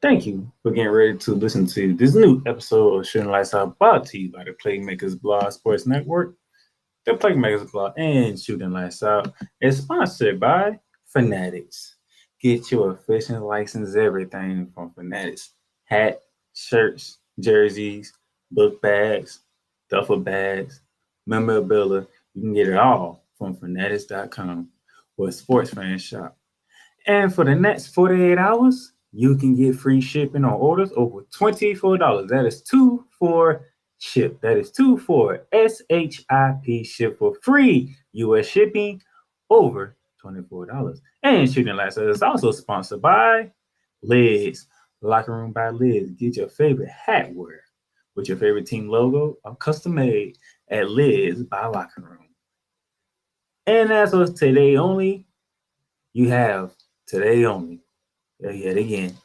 Thank you for getting ready to listen to this new episode of Shooting Lights Out brought to you by the Playmakerz Blog Sports Network. The Playmakerz Blog and Shooting Lights Out is sponsored by Fanatics. Get your official license everything from Fanatics. Hat, shirts, jerseys, book bags, duffel bags, memorabilia. You can get it all from Fanatics.com where sports fans shop. And for the next 48 hours, you can get free shipping on orders over $24. That is 2 4 ship. That is 2 4 SHIP ship for free US shipping over $24. And Shooting Lights is also sponsored by Lids. Locker Room by Lids. Get your favorite hat wear with your favorite team logo or custom made at Lids by Locker Room. And as of today only, you have today only, yet again,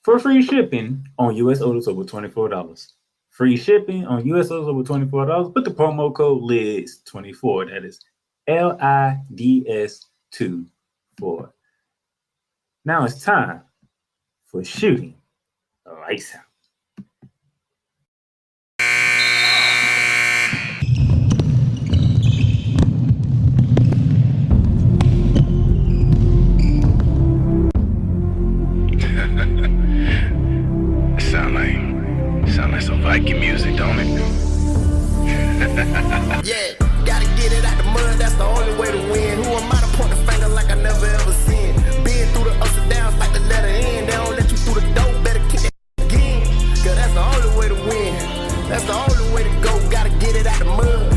for free shipping on US orders over $24. Free shipping on US orders over $24. Put the promo code LIDS24. That is LIDS24. Now it's time for Shooting Lights Out. Sound like some Viking music, don't it? Yeah, gotta get it out the mud, that's the only way to win. Who am I to point the finger like I never ever seen? Been through the ups and downs like the letter N. They don't let you through the door, better kick that again. Cause that's the only way to win. That's the only way to go. Gotta get it out the mud,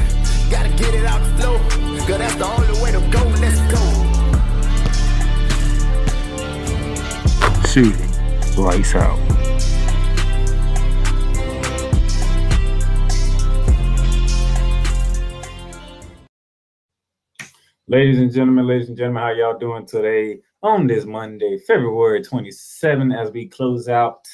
gotta get it out the flow. Cause that's the only way to go, let's go. Shooting Lights Out. Ladies and gentlemen, how y'all doing today on this Monday, February 27, as we close out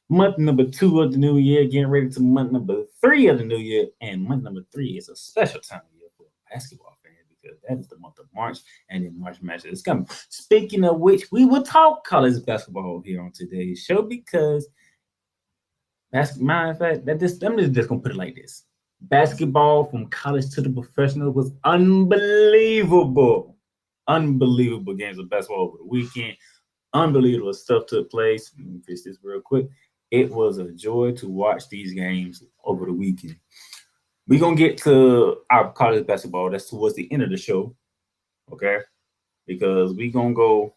month number 2 of the new year, getting ready to month number 3 of the new year. And month number 3 is a special time of year for basketball fans because that is the month of March, and then March Madness is coming. Speaking of which, we will talk college basketball here on today's show because, matter of fact, I'm just gonna put it like this. Basketball from college to the professional was unbelievable. Unbelievable games of basketball over the weekend. Unbelievable stuff took place. Let me fix this real quick. It was a joy to watch these games over the weekend. We're going to get to our college basketball. That's towards the end of the show, okay? Because we're going to go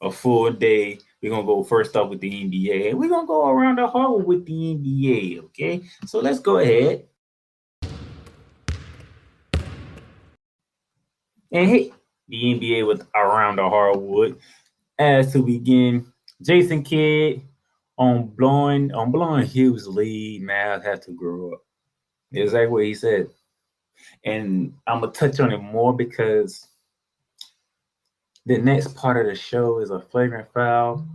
a full day. We're going to go first off with the NBA. And we're going to go around the horn with the NBA, okay? So let's go ahead and hit the NBA with Around the Hardwood. As to begin, Jason Kidd on blowing Hughes' lead, Mavs have to grow up. Exactly what he said. And I'm going to touch on it more because the next part of the show is a flagrant foul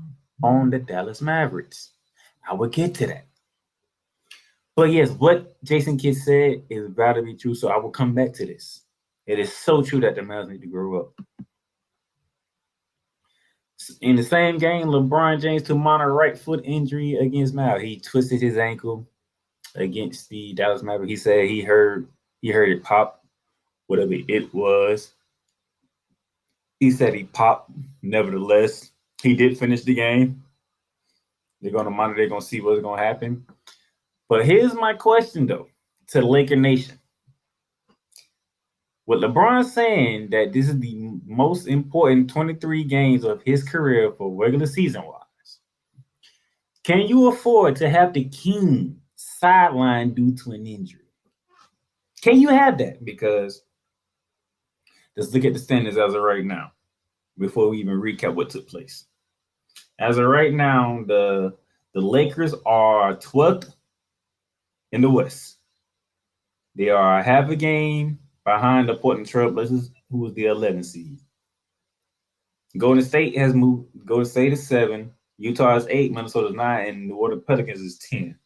on the Dallas Mavericks. I will get to that. But yes, what Jason Kidd said is about to be true, so I will come back to this. It is so true that the Mavs need to grow up. In the same game, LeBron James to minor right foot injury against Mavs. He twisted his ankle against the Dallas Mavericks. He said he heard it pop, whatever it was. He said he popped. Nevertheless, he did finish the game. They're going to monitor. They're going to see what's going to happen. But here's my question, though, to the Laker Nation. With LeBron saying that this is the most important 23 games of his career for regular season-wise, can you afford to have the king sidelined due to an injury? Can you have that? Because let's look at the standings as of right now before we even recap what took place. As of right now, the Lakers are 12th in the West. They are half a game behind the Portland Trailblazers, who was the 11th seed. Golden State has moved. Golden State is 7. Utah is 8. Minnesota is 9. And New Orleans Pelicans is 10.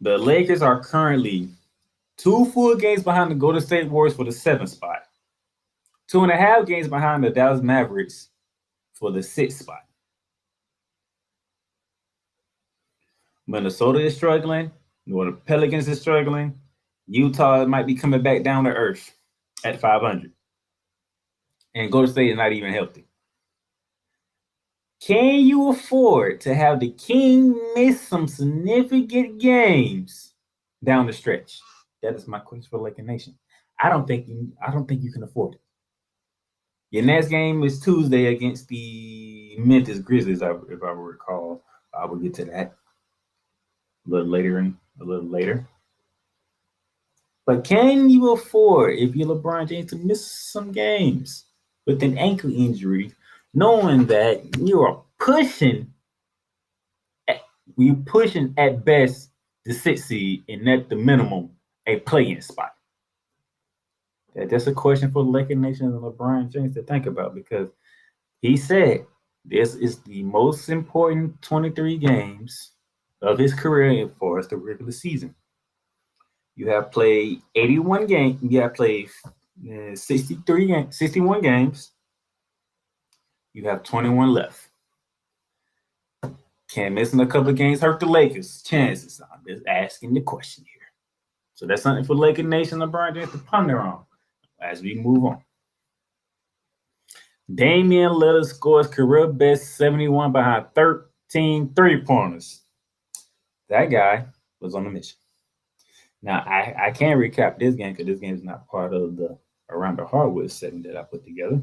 The Lakers are currently 2 full games behind the Golden State Warriors for the 7th spot. 2.5 games behind the Dallas Mavericks for the 6th spot. Minnesota is struggling. The Pelicans is struggling. Utah might be coming back down to earth at 500. And Golden State is not even healthy. Can you afford to have the King miss some significant games down the stretch? That is my question for Laker Nation. I don't think you can afford it. Your next game is Tuesday against the Memphis Grizzlies, if I recall. I will get to that a little later. But can you afford, if you're LeBron James, to miss some games with an ankle injury, knowing that you are pushing at best the 6th seed and at the minimum a play-in spot? That's a question for the Laker Nation and LeBron James to think about, because he said this is the most important 23 games of his career for the regular season. You have played 81 games. You have played 61 games. You have 21 left. Can missing a couple of games hurt the Lakers' chances? I'm just asking the question here. So that's something for Laker Nation and LeBron James to ponder on as we move on. Damian Lillard scores career best 71 behind 13 3-pointers. That guy was on a mission. Now, I can't recap this game because this game is not part of the Around the Hardwood setting that I put together.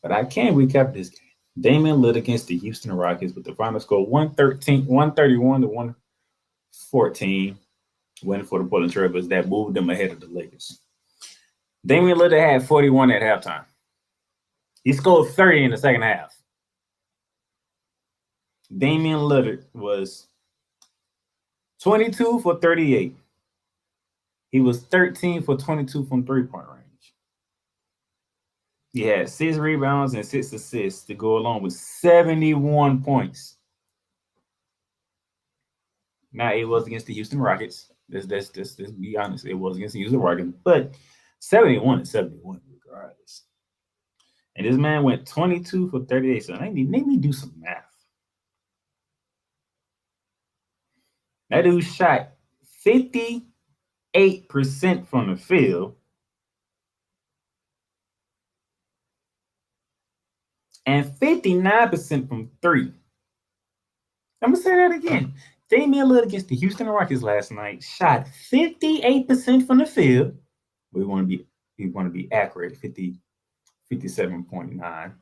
But I can recap this game. Damian Lillard against the Houston Rockets with the final score 131 to 114, winning for the Portland Trailblazers. That moved them ahead of the Lakers. Damian Lillard had 41 at halftime. He scored 30 in the second half. Damian Lillard was 22 for 38. He was 13 for 22 from three-point range. He had 6 rebounds and 6 assists to go along with 71 points. Now, it was against the Houston Rockets. Let's be honest. It was against the Houston Rockets. But 71 is 71 regardless. And this man went 22 for 38. So let me do some math. That dude shot 58% from the field and 59% from 3. I'm going to say that again. Damian Lillard against the Houston Rockets last night shot 58% from the field. We want to be accurate, 57.9.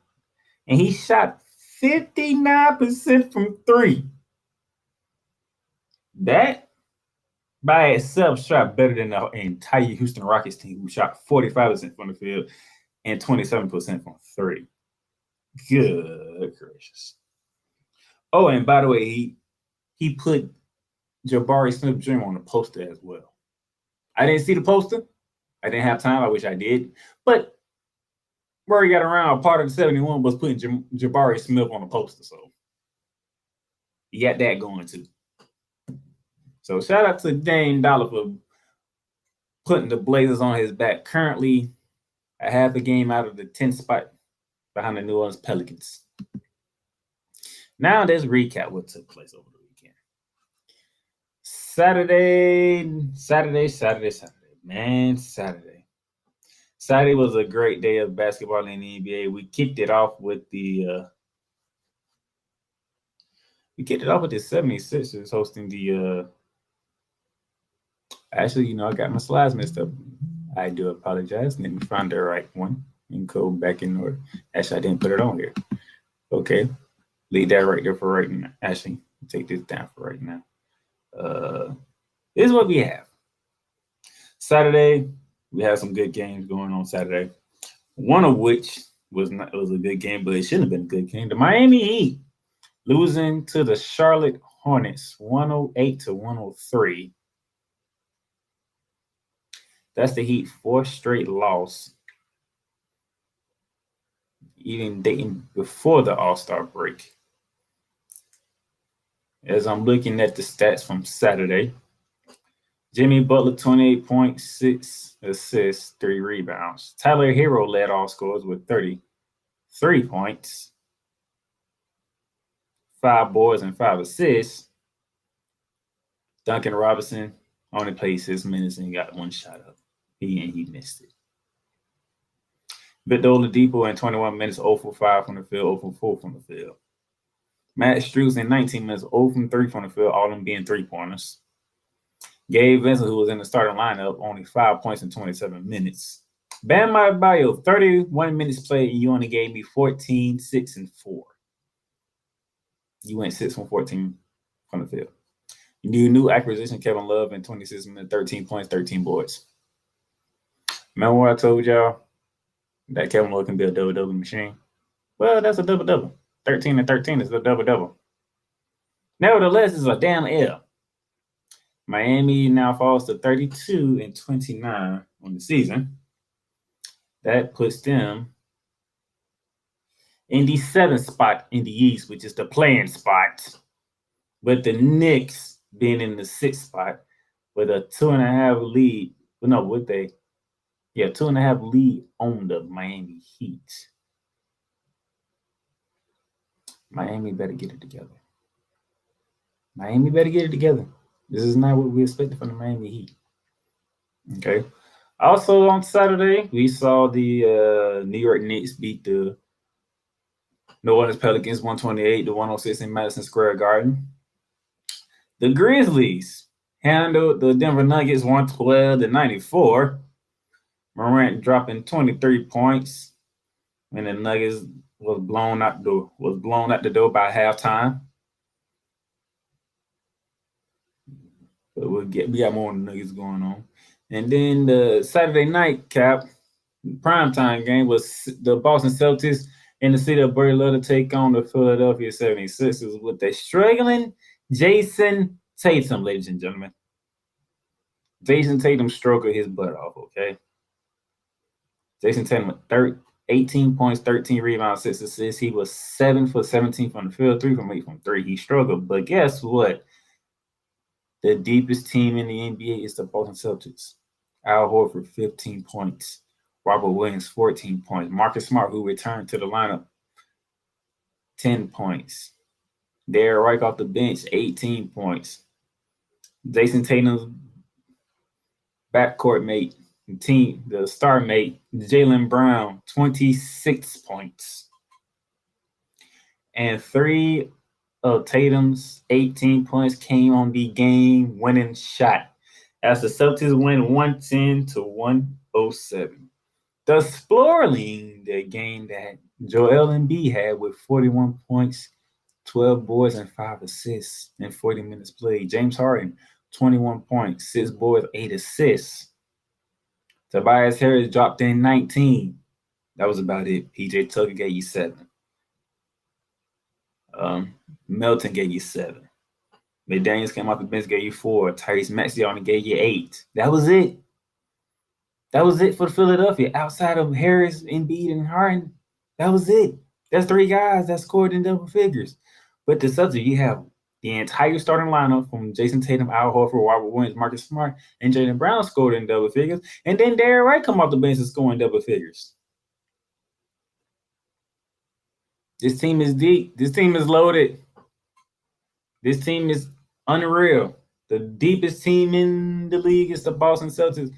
And he shot 59% from 3. That by itself shot better than the entire Houston Rockets team, who shot 45% from the field and 27% from 3. Good gracious. Oh, and by the way, he put Jabari Smith Jr. on the poster as well. I didn't see the poster. I didn't have time. I wish I did. But where he got around, part of the 71 was putting Jabari Smith on the poster. So he got that going too. So shout out to Dame Dollar for putting the Blazers on his back. Currently, a half a game out of the 10th spot behind the New Orleans Pelicans. Now let's recap what took place over the weekend. Saturday. Saturday was a great day of basketball in the NBA. We kicked it off with the 76ers hosting the actually, I got my slides messed up. I do apologize. Let me find the right one and go back in order. Actually, I didn't put it on here. Okay. Leave that right there for right now. Actually, take this down for right now. This is what we have. Saturday, we had some good games going on Saturday. One of which was a good game, but it shouldn't have been a good game. The Miami Heat losing to the Charlotte Hornets 108 to 103. That's the Heat 4th straight loss, even dating before the All-Star break. As I'm looking at the stats from Saturday, Jimmy Butler, 28.6 assists, 3 rebounds. Tyler Hero led all scorers with 33 points. 5 boards and 5 assists. Duncan Robinson only played 6 minutes and got 1 shot up. He missed it. Victor Oladipo in 21 minutes, 0 for 5 from the field, 0 for 4 from the field. Matt Strus in 19 minutes, 0 from 3 from the field, all of them being 3-pointers. Gabe Vincent, who was in the starting lineup, only 5 points in 27 minutes. Bam Adebayo, 31 minutes played, and you only gave me 14, 6, and 4. You went 6 from 14 from the field. Your new acquisition, Kevin Love, in 26 minutes, 13 points, 13 boards. Remember what I told y'all? That Kevin Love can be a double-double machine. Well, that's a double-double. 13 and 13 is a double-double. Nevertheless, it's a damn L. Miami now falls to 32 and 29 on the season. That puts them in the 7th spot in the East, which is the playing spot, with the Knicks being in the 6th spot with a 2.5 lead. Well, no, would they? Yeah, 2.5 lead on the Miami Heat. Miami better get it together. Miami better get it together. This is not what we expected from the Miami Heat. Okay. Also on Saturday, we saw the New York Knicks beat the New Orleans Pelicans 128-106 in Madison Square Garden. The Grizzlies handled the Denver Nuggets 112-94. Morant dropping 23 points when the Nuggets was blown out the door by halftime. But we got more Nuggets going on. And then the Saturday night primetime game was the Boston Celtics in the city of Berkeley to take on the Philadelphia 76ers with a struggling Jason Tatum, ladies and gentlemen. Jason Tatum struggled his butt off, okay? Jason Tatum with 18 points, 13 rebounds, 6 assists. He was 7 for 17 from the field, 3 from 8 from 3. He struggled. But guess what? The deepest team in the NBA is the Boston Celtics. Al Horford, 15 points. Robert Williams, 14 points. Marcus Smart, who returned to the lineup, 10 points. Derrick White off the bench, 18 points. Jason Tatum's backcourt mate, the star mate, Jaylen Brown, 26 points. And 3 of Tatum's 18 points came on the game-winning shot as the Celtics win 110-107. Thus spoiling the game that Joel Embiid had with 41 points, 12 boards, and 5 assists in 40 minutes played. James Harden, 21 points, 6 boards, 8 assists. Tobias Harris dropped in 19. That was about it. PJ Tucker gave you 7. Melton gave you 7. McDaniels came off the bench, gave you 4. Tyrese Maxey only gave you 8. That was it. That was it for Philadelphia. Outside of Harris, Embiid, and Harden, that was it. That's 3 guys that scored in double figures. But the Celtics, you have the entire starting lineup from Jason Tatum, Al Horford, Robert Williams, Marcus Smart, and Jaylen Brown scored in double figures. And then Derrick White come off the bench and score in double figures. This team is deep. This team is loaded. This team is unreal. The deepest team in the league is the Boston Celtics.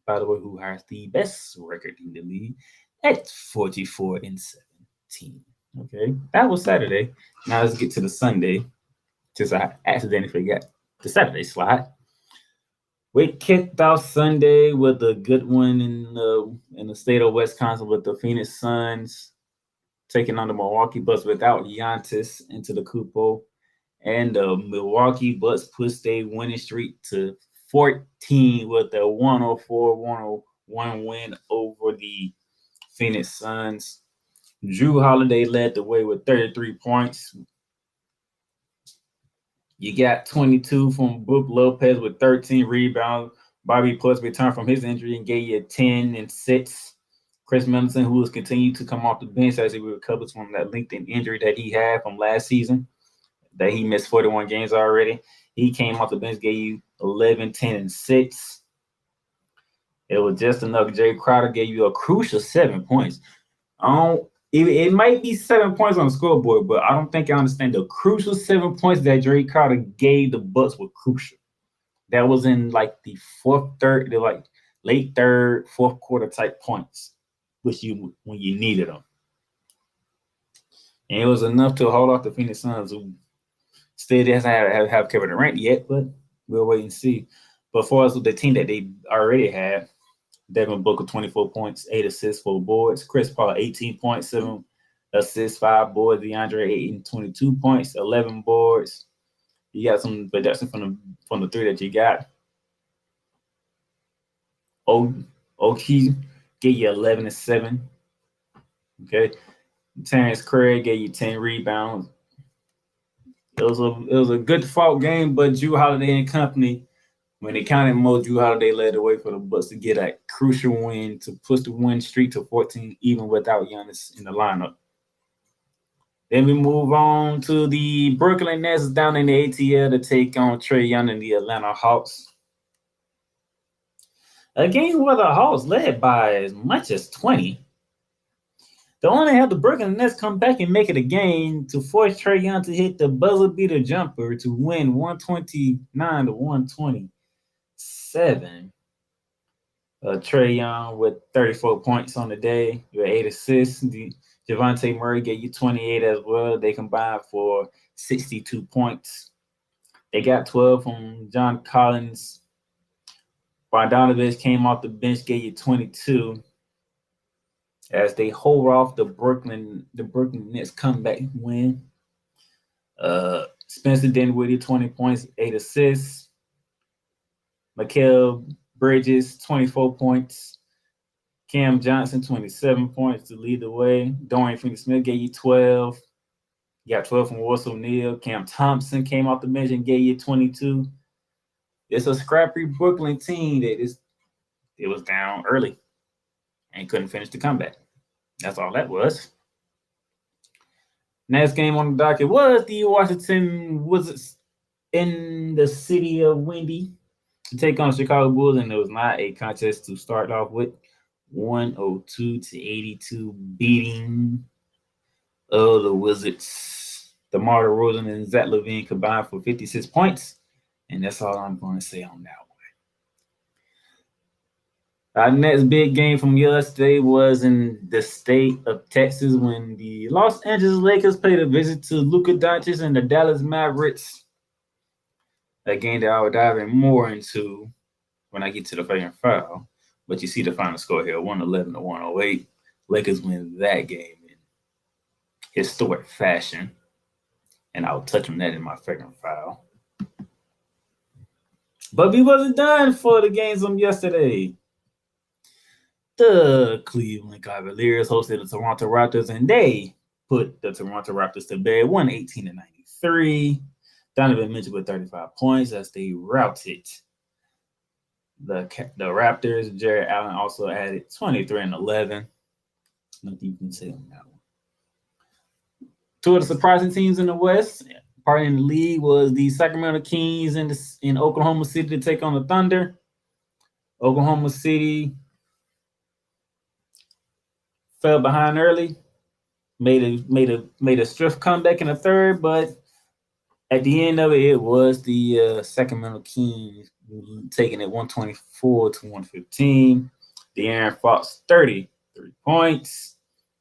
By the way, who has the best record in the league at 44-17. Okay, that was Saturday. Now let's get to the Sunday. Just I accidentally forgot the Saturday slide. We kicked off Sunday with a good one in the state of Wisconsin with the Phoenix Suns taking on the Milwaukee Bucks without Giannis into the Cupo. And the Milwaukee Bucks pushed their winning streak to 14 with a 104-101 win over the Phoenix Suns. Drew Holiday led the way with 33 points. You got 22 from Brook Lopez with 13 rebounds. Bobby Portis returned from his injury and gave you 10 and 6. Chris Middleton, who has continued to come off the bench as he recovers from that LinkedIn injury that he had from last season, that he missed 41 games already. He came off the bench, gave you 11, 10, and 6. It was just enough. Jay Crowder gave you a crucial 7 points. It might be 7 points on the scoreboard, but I don't think I understand the crucial 7 points that Drake Carter gave the Bucks were crucial. That was in like the late third, fourth quarter type points, when you needed them. And it was enough to hold off the Phoenix Suns, who still doesn't have Kevin Durant yet, but we'll wait and see. But for us, with the team that they already had, Devin Booker, 24 points, 8 assists, 4 boards. Chris Paul, 18 points, 7 assists, 5 boards. DeAndre Ayton, 22 points, 11 boards. You got some production from the three that you got. Oki gave you 11 and 7. Okay. Terrence Craig gave you 10 rebounds. It was a good fought game, but Jrue Holiday and company, when they counted more, Jrue Holiday led the way for the Bucks to get a crucial win to push the win streak to 14, even without Giannis in the lineup. Then we move on to the Brooklyn Nets down in the ATL to take on Trae Young and the Atlanta Hawks. A game where the Hawks led by as much as 20. They only have the Brooklyn Nets come back and make it a game to force Trae Young to hit the buzzer beater jumper to win 129 to 127. Trae Young with 34 points on the day, with 8 assists. Javante Murray gave you 28 as well. They combined for 62 points. They got 12 from John Collins. Bogdanovich came off the bench, gave you 22. As they hold off the Brooklyn Nets comeback win. Spencer Dinwiddie, 20 points, 8 assists. Mikal Bridges, 24 points. Cam Johnson, 27 points to lead the way. Dorian Finney-Smith gave you 12. You got 12 from Royce O'Neal. Cam Thompson came off the bench and gave you 22. It's a scrappy Brooklyn team that it was down early and couldn't finish the comeback. That's all that was. Next game on the docket was the Washington Wizards in the city of Windy to take on the Chicago Bulls, and it was not a contest to start off with. 102 to 82 beating of the Wizards. DeMar DeRozan and Zach LaVine combined for 56 points, and that's all I'm going to say on that one. Our next big game from yesterday was in the state of Texas when the Los Angeles Lakers paid a visit to Luka Doncic and the Dallas Mavericks. A game that I will dive in more into when I get to the second foul. But you see the final score here, 111 to 108. Lakers win that game in historic fashion. And I'll touch on that in my second file. But we wasn't done for the games from yesterday. The Cleveland Cavaliers hosted the Toronto Raptors, and they put the Toronto Raptors to bed, 118 to 93. Donovan Mitchell with 35 points as they routed the Raptors. Jared Allen also added 23 and 11. Nothing you can say on that one. Two of the surprising teams in the West, part in the league, was the Sacramento Kings in Oklahoma City to take on the Thunder. Oklahoma City fell behind early, made a swift comeback in the third, but at the end of it, it was the Sacramento Kings taking it 124 to 115. De'Aaron Fox, 33 points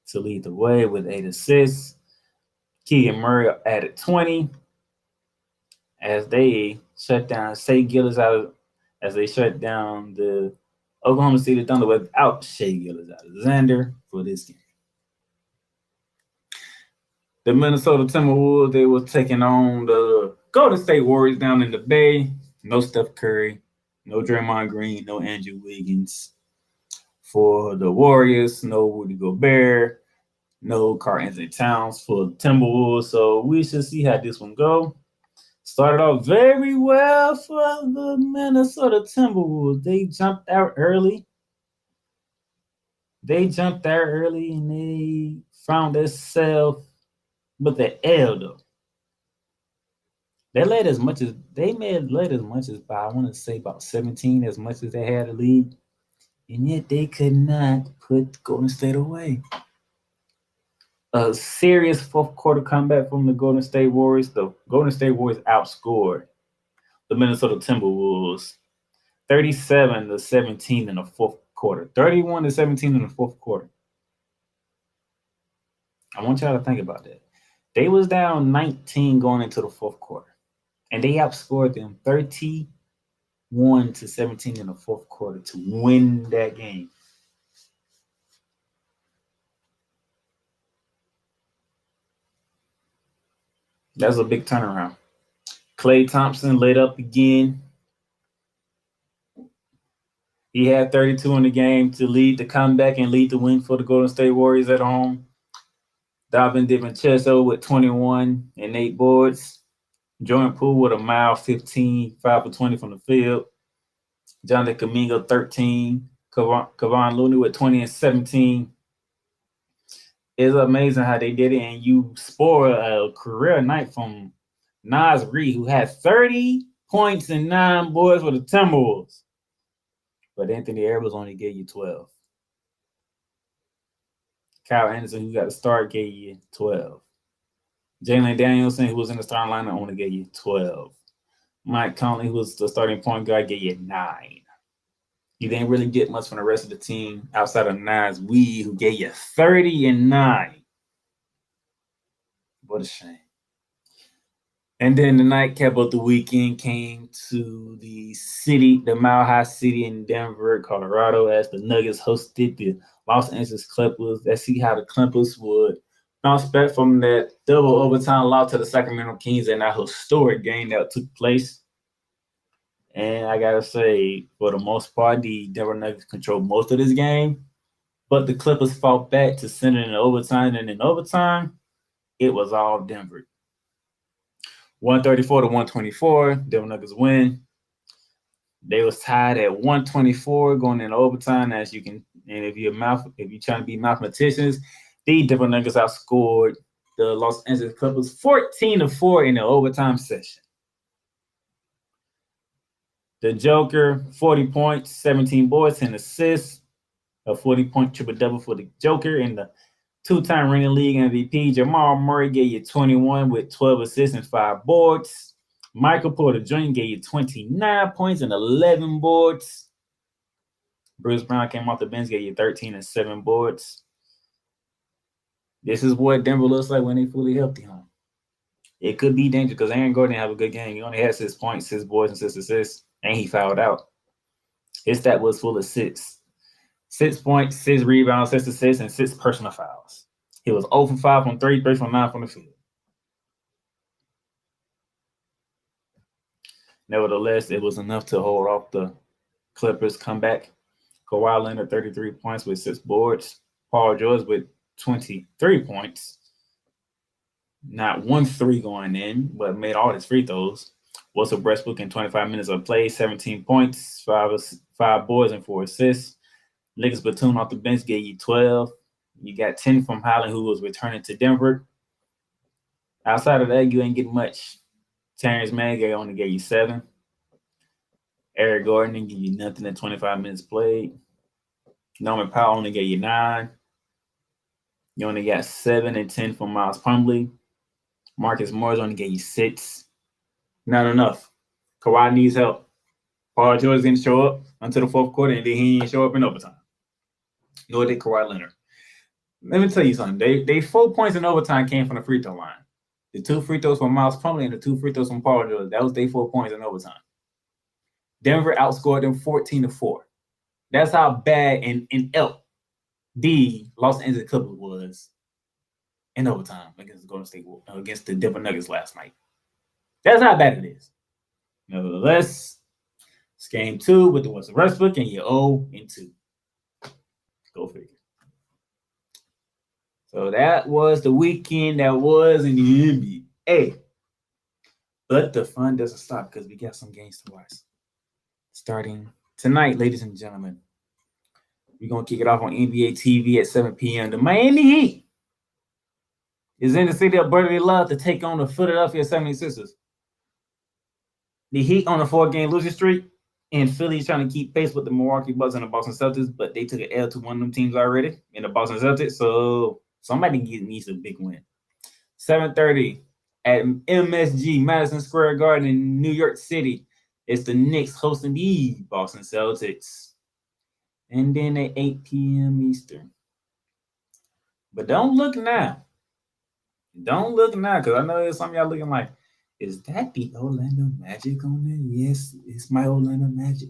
to lead the way with 8 assists. Keegan Murray added 20 as they shut down Shai Gilgeous-Alexander as they shut down the Oklahoma City Thunder without Shai Gilgeous-Alexander for this game. The Minnesota Timberwolves, they were taking on the Golden State Warriors down in the Bay. No Steph Curry, no Draymond Green, no Andrew Wiggins. For the Warriors, no Rudy Gobert, no Karl-Anthony Towns for the Timberwolves. So we should see how this one go. Started off very well for the Minnesota Timberwolves. They jumped out early. And they found themselves with the L, though. They led as much as by, I want to say, about 17, as much as they had the lead. And yet they could not put Golden State away. a serious fourth quarter comeback from the Golden State Warriors. The Golden State Warriors outscored the Minnesota Timberwolves 37-17 in the fourth quarter. 31-17 in the fourth quarter. I want y'all to think about that. They was down 19 going into the fourth quarter, and they outscored them 31-17 in the fourth quarter to win that game. That's a big turnaround. Klay Thompson lit up again. He had 32 in the game to lead the comeback and lead the win for the Golden State Warriors at home. Donovan DiVincenzo with 21 and 8 boards. Jordan Poole with a mile 15, 5 for 20 from the field. Jonathan Kuminga 13. Kevon Looney with 20 and 17. It's amazing how they did it, and you spoil a career night from Naz Reid, who had 30 points and 9 boards for the Timberwolves. But Anthony Edwards only gave you 12. Kyle Anderson, who got the start, gave you 12. Jalen Danielson, who was in the starting lineup, only gave you 12. Mike Conley, who was the starting point guard, gave you 9. You didn't really get much from the rest of the team outside of Naz Reid, who gave you 30 and 9. What a shame. And then the nightcap of the weekend came to the Mile High City in Denver, Colorado, as the Nuggets hosted the Los Angeles Clippers. Let's see how the Clippers would bounce back from that double overtime loss to the Sacramento Kings in that historic game that took place. And I got to say, for the most part, the Denver Nuggets controlled most of this game. But the Clippers fought back to send it in overtime. And in overtime, it was all Denver. 134-124, Denver Nuggets win. They was tied at 124 going into overtime. As you can, and if you're trying to be mathematicians, the Denver Nuggets outscored the Los Angeles Clippers 14-4 in the overtime session. The Joker, 40 points, 17 boards, 10 assists, a 40-point triple-double for the Joker, and the two-time reigning league MVP, Jamal Murray, gave you 21 with 12 assists and 5 boards. Michael Porter Jr. gave you 29 points and 11 boards. Bruce Brown came off the bench, gave you 13 and 7 boards. This is what Denver looks like when they fully healthy, huh? It could be dangerous because Aaron Gordon didn't have a good game. He only had 6 points, 6 boards, and 6 assists, and he fouled out. His stat was full of 6. 6 points, 6 rebounds, 6 assists, and 6 personal fouls. He was 0 for 5 from 3, 3 from 9 from the field. Nevertheless, it was enough to hold off the Clippers' comeback. Kawhi Leonard, 33 points with 6 boards. Paul George with 23 points. Not 1 3 going in, but made all his free throws. Russell Westbrook in 25 minutes of play, 17 points, 5 boards, and 4 assists. Nicholas Batum off the bench gave you 12. You got 10 from Highland, who was returning to Denver. Outside of that, you ain't getting much. Terrence Mann only gave you 7. Eric Gordon didn't give you nothing at 25 minutes played. Norman Powell only gave you 9. You only got 7 and 10 from Miles Plumlee. Marcus Morris only gave you 6. Not enough. Kawhi needs help. Paul George didn't show up until the fourth quarter, and then he didn't show up in overtime. Nor did Kawhi Leonard. Let me tell you something. They 4 points in overtime came from the free throw line. The 2 free throws from Miles Plumlee and the 2 free throws from Paul George. That was their 4 points in overtime. Denver outscored them 14-4. That's how bad and the Los Angeles Clippers was in overtime against the Golden State against the Denver Nuggets last night. That's how bad it is. Nevertheless, it's game 2 with the Russell Westbrook, and you're 0-2. Go figure. So that was the weekend that was in the NBA. But the fun doesn't stop because we got some games to watch. Starting tonight, ladies and gentlemen, we're going to kick it off on NBA TV at 7 p.m. The Miami Heat is in the city of brotherly love to take on the Philadelphia 76ers. The Heat on a 4-game losing streak, and Philly's trying to keep pace with the Milwaukee Bucks and the Boston Celtics, but they took an L to one of them teams already in the Boston Celtics. So Somebody needs a big win. 7:30 at MSG, Madison Square Garden in New York City. It's the Knicks hosting the Boston Celtics. And then at 8 p.m. Eastern. But don't look now. Don't look now, because I know some of y'all looking like, is that the Orlando Magic on there? Yes, it's my Orlando Magic.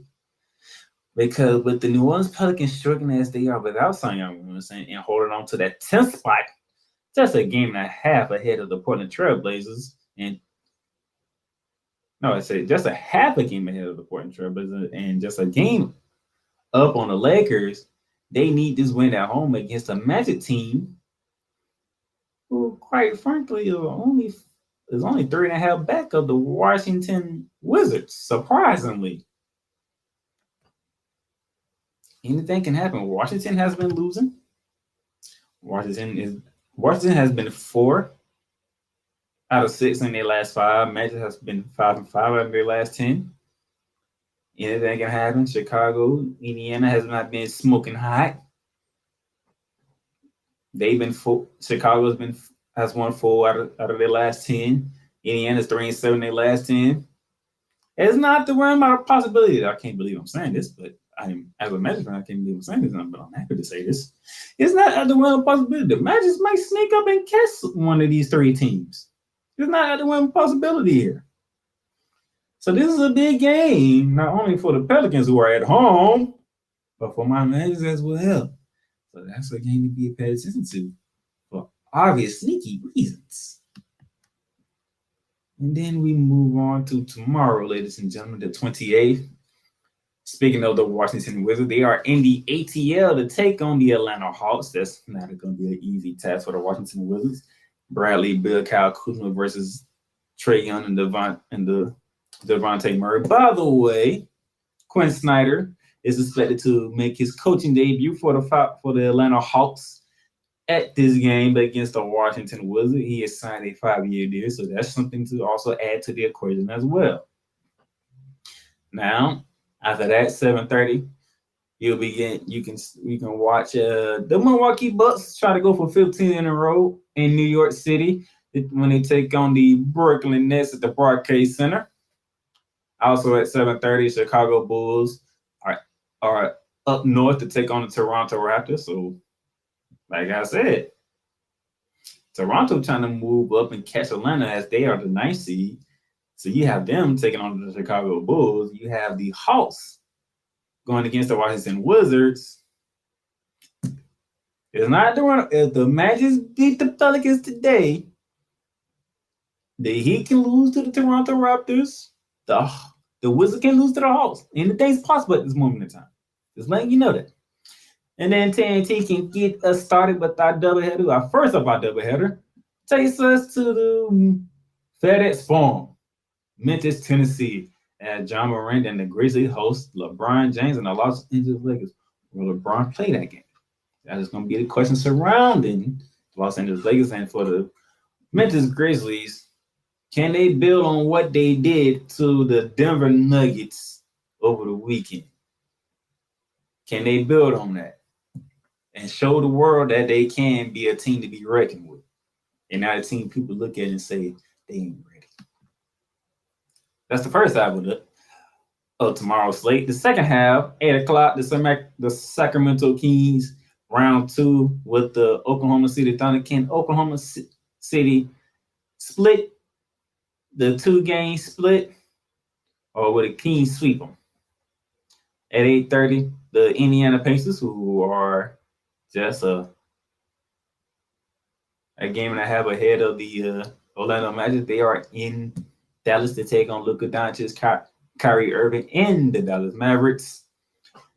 Because with the New Orleans Pelicans struggling as they are without Zion Williamson and holding on to that 10th spot, just a game and a half ahead of the Portland Trail Blazers, and no, I say just a half a game ahead of the Portland Trail Blazers, and just a game up on the Lakers. They need this win at home against a Magic team who, quite frankly, is only 3.5 back of the Washington Wizards, surprisingly. Anything can happen. Washington has been losing. Washington has been 4 out of 6 in their last 5. Magic has been 5-5 out of their last 10. Anything can happen. Chicago, Indiana has not been smoking hot. Chicago has won 4 out of their last 10. Indiana's 3-7 in their last 10. It's not the realm of possibility. I can't believe I'm saying this, but as a Magic fan, I can't believe I'm saying this, but I'm happy to say this. It's not at the realm of possibility. The Magic might sneak up and catch one of these 3 teams. It's not at the realm of possibility here. So this is a big game, not only for the Pelicans who are at home, but for my Magic as well. So that's a game to be paid attention to for obvious sneaky reasons. And then we move on to tomorrow, ladies and gentlemen, the 28th. Speaking of the Washington Wizards, they are in the ATL to take on the Atlanta Hawks. That's not going to be an easy task for the Washington Wizards. Bradley Beal, Kyle Kuzma versus Trae Young and Devontae Murray. By the way, Quinn Snyder is expected to make his coaching debut for the Atlanta Hawks at this game against the Washington Wizards. He has signed a 5-year deal, so that's something to also add to the equation as well. Now, after that, 7:30, you can watch the Milwaukee Bucks try to go for 15 in a row in New York City when they take on the Brooklyn Nets at the Barclays Center. Also at 7:30, Chicago Bulls are up north to take on the Toronto Raptors. So, like I said, Toronto trying to move up and catch Atlanta as they are the 9th seed. So you have them taking on the Chicago Bulls. You have the Hawks going against the Washington Wizards. It's not the one. If the Magic beat the Pelicans today, the Heat can lose to the Toronto Raptors. The Wizards can lose to the Hawks. Anything's possible at this moment in time. Just letting you know that. And then TNT can get us started with our doubleheader. Our first of our doubleheader takes us to the FedEx Forum, Memphis, Tennessee, as John Morant and the Grizzlies host LeBron James and the Los Angeles Lakers. Will LeBron play that game? That is going to be the question surrounding the Los Angeles Lakers. And for the Memphis Grizzlies, can they build on what they did to the Denver Nuggets over the weekend? Can they build on that and show the world that they can be a team to be reckoned with, and not a team people look at and say they ain't ready? That's the first half of tomorrow's slate. The second half, 8 o'clock, the Sacramento Kings, round 2 with the Oklahoma City Thunder. Can Oklahoma City split the 2-game split, or will the Kings sweep them? At 8:30, the Indiana Pacers, who are just a game and a half ahead of the Orlando Magic, they are in Dallas to take on Luka Doncic, Kyrie Irving, and the Dallas Mavericks.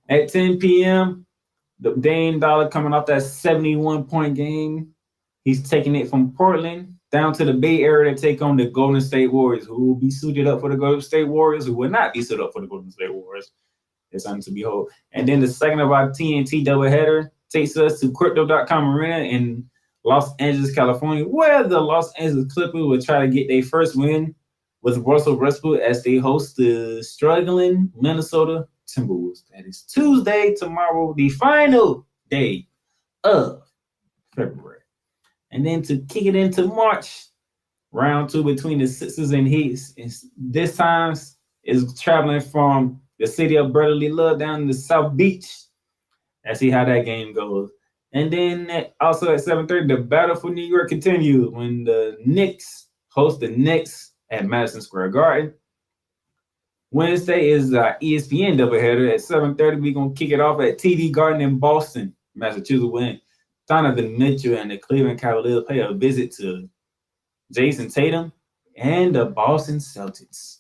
At 10 p.m., the Dame Dollar coming off that 71-point game. He's taking it from Portland down to the Bay Area to take on the Golden State Warriors, who will be suited up for the Golden State Warriors, who will not be suited up for the Golden State Warriors. It's something to behold. And then the second of our TNT doubleheader takes us to Crypto.com Arena in Los Angeles, California, where the Los Angeles Clippers will try to get their first win with Russell Westbrook as they host the struggling Minnesota Timberwolves. That is Tuesday, tomorrow, the final day of February. And then to kick it into March, round 2 between the Sixers and Heat. This time is traveling from the city of brotherly love down to South Beach. Let's see how that game goes. And then also at 7:30, the battle for New York continues when the Knicks host the Knicks at Madison Square Garden. Wednesday is ESPN doubleheader at 7:30. We're going to kick it off at TD Garden in Boston, Massachusetts, when Donovan Mitchell and the Cleveland Cavaliers pay a visit to Jason Tatum and the Boston Celtics.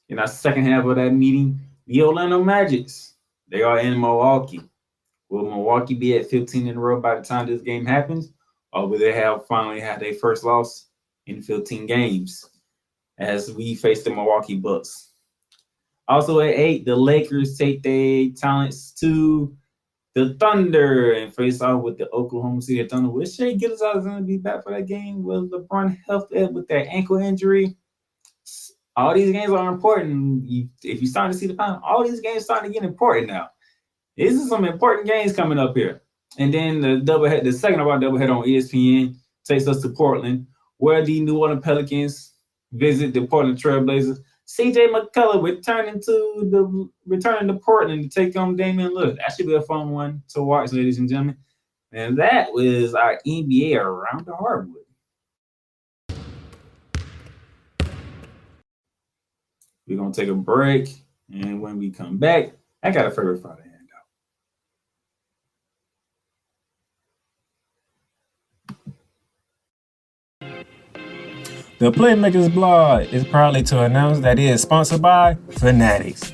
In our second half of that meeting, the Orlando Magics, they are in Milwaukee. Will Milwaukee be at 15 in a row by the time this game happens? Or will they have finally had their first loss in 15 games as we face the Milwaukee Bucks? Also at 8, the Lakers take their talents to the Thunder and face off with the Oklahoma City Thunder. Will Shai Gilgeous-Alexander be back for that game? Will LeBron help with that ankle injury? All these games are important. If you're starting to see the pattern, all these games starting to get important now. These are some important games coming up here. And then the second of our doublehead on ESPN takes us to Portland, where the New Orleans Pelicans visit the Portland Trailblazers. CJ McCullough returning to Portland to take on Damian Lillard. That should be a fun one to watch, ladies and gentlemen. And that was our NBA Around the Hardwood. We're going to take a break. And when we come back, I got a favorite Friday handout. The Playmakerz Blog is proudly to announce that it is sponsored by Fanatics.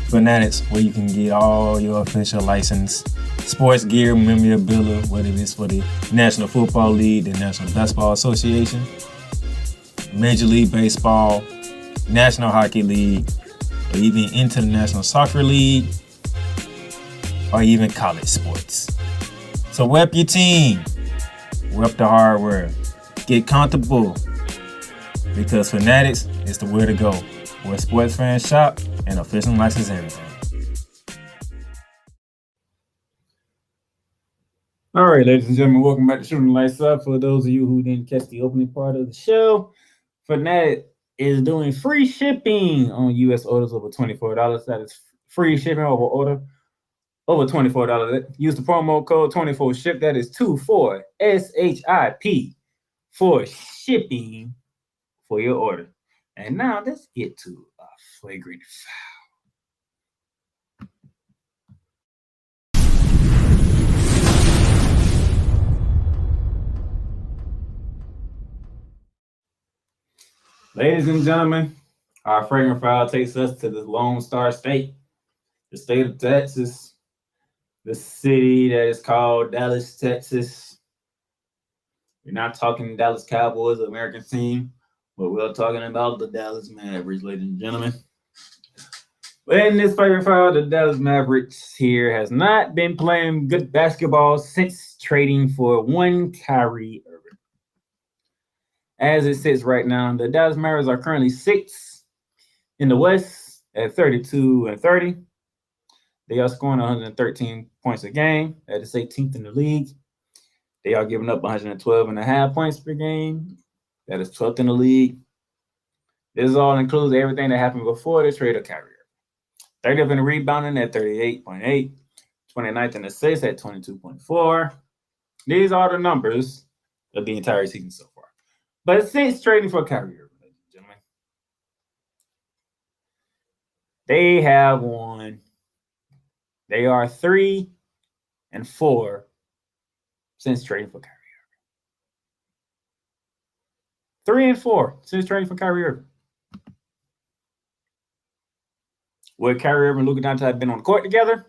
Fanatics, where you can get all your official licensed sports gear, memorabilia, whether it's for the National Football League, the National Basketball Association, Major League Baseball, National Hockey League, or even International Soccer League, or even college sports. So rep your team, rep the hardware, get comfortable, because Fanatics is the way to go, where sports fans shop and official license everything. All right, ladies and gentlemen, welcome back to Shooting Lights Up. For those of you who didn't catch the opening part of the show, Fanatics is doing free shipping on U.S. orders over $24. That is free shipping over $24. Use the promo code 24SHIP. That is 24SHIP for shipping for your order. And now let's get to a flagrant foul. Ladies and gentlemen, our flagrant foul takes us to the Lone Star State, the state of Texas, the city that is called Dallas, Texas. We're not talking Dallas Cowboys, the American team, but we're talking about the Dallas Mavericks, ladies and gentlemen. But in this flagrant foul, the Dallas Mavericks here has not been playing good basketball since trading for one Kyrie Irving. As it sits right now, the Dallas Mavericks are currently 6th in the West at 32-30. They are scoring 113 points a game. That is 18th in the league. They are giving up 112.5 points per game. That is 12th in the league. This all includes everything that happened before the trade of Kyrie. 30th in the rebounding at 38.8. 29th in the assists at 22.4. These are the numbers of the entire season so far. But since trading for Kyrie, ladies and gentlemen, they have won. They are 3-4 since trading for Kyrie Irving. 3-4 since trading for Kyrie Irving. Would Kyrie Irving and Luka Doncic have been on the court together?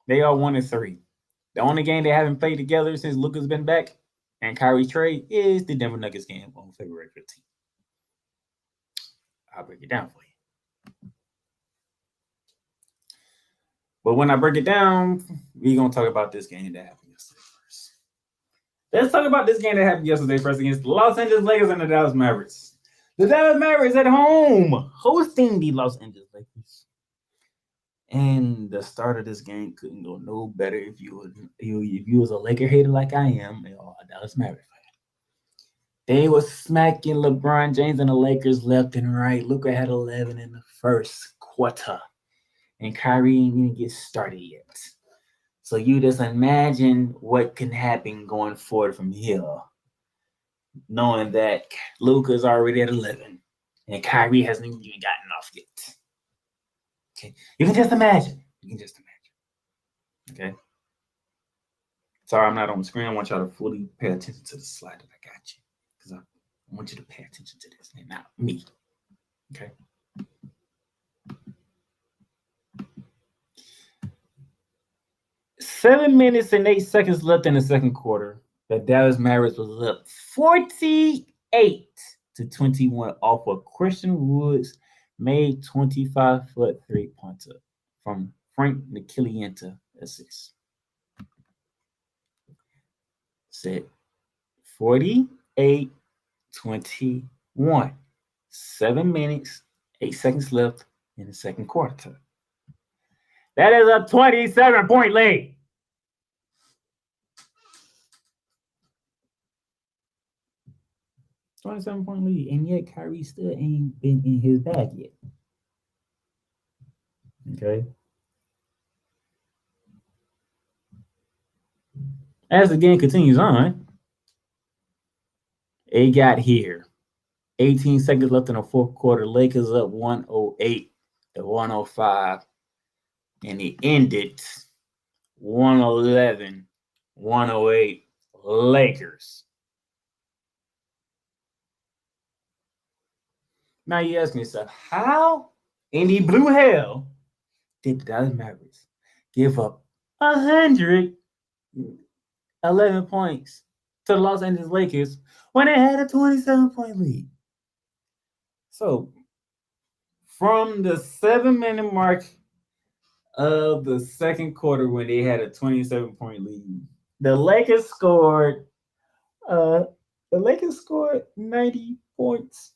They are 1-3. The only game they haven't played together since Luka's been back and Kyrie's trade is the Denver Nuggets game on February 15th. I'll break it down for you. But when I break it down, we're going to talk about this game that happened yesterday first. Let's talk about this game that happened yesterday first against the Los Angeles Lakers and the Dallas Mavericks. The Dallas Mavericks at home hosting the Los Angeles Lakers. And the start of this game couldn't go no better if you was a Laker hater like I am, or a Dallas Mavericks fan. They were smacking LeBron James and the Lakers left and right. Luka had 11 in the first quarter, and Kyrie ain't even get started yet. So you just imagine what can happen going forward from here, knowing that Luka's already at 11 and Kyrie hasn't even gotten off yet. Okay, you can just imagine. Okay. Sorry, I'm not on the screen. I want y'all to fully pay attention to the slide that I got you, because I want you to pay attention to this and not me. Okay. Seven minutes and 8 seconds left in the second quarter. The Dallas Mavericks was up 48-21 off of Christian Wood's made 25-foot three-pointer from Frank Nikilienta assist. Set 48-21. 7 minutes, 8 seconds left in the second quarter. That is a 27-point lead. $27-point lead, and yet Kyrie still ain't been in his bag yet. Okay. As the game continues on, it got here. 18 seconds left in the fourth quarter. Lakers up 108-105. And it ended 111-108 Lakers. Now you ask yourself, how in the blue hell did the Dallas Mavericks give up 111 points to the Los Angeles Lakers when they had a 27-point lead? So, from the 7-minute mark of the second quarter when they had a 27-point lead, the Lakers scored 90 points.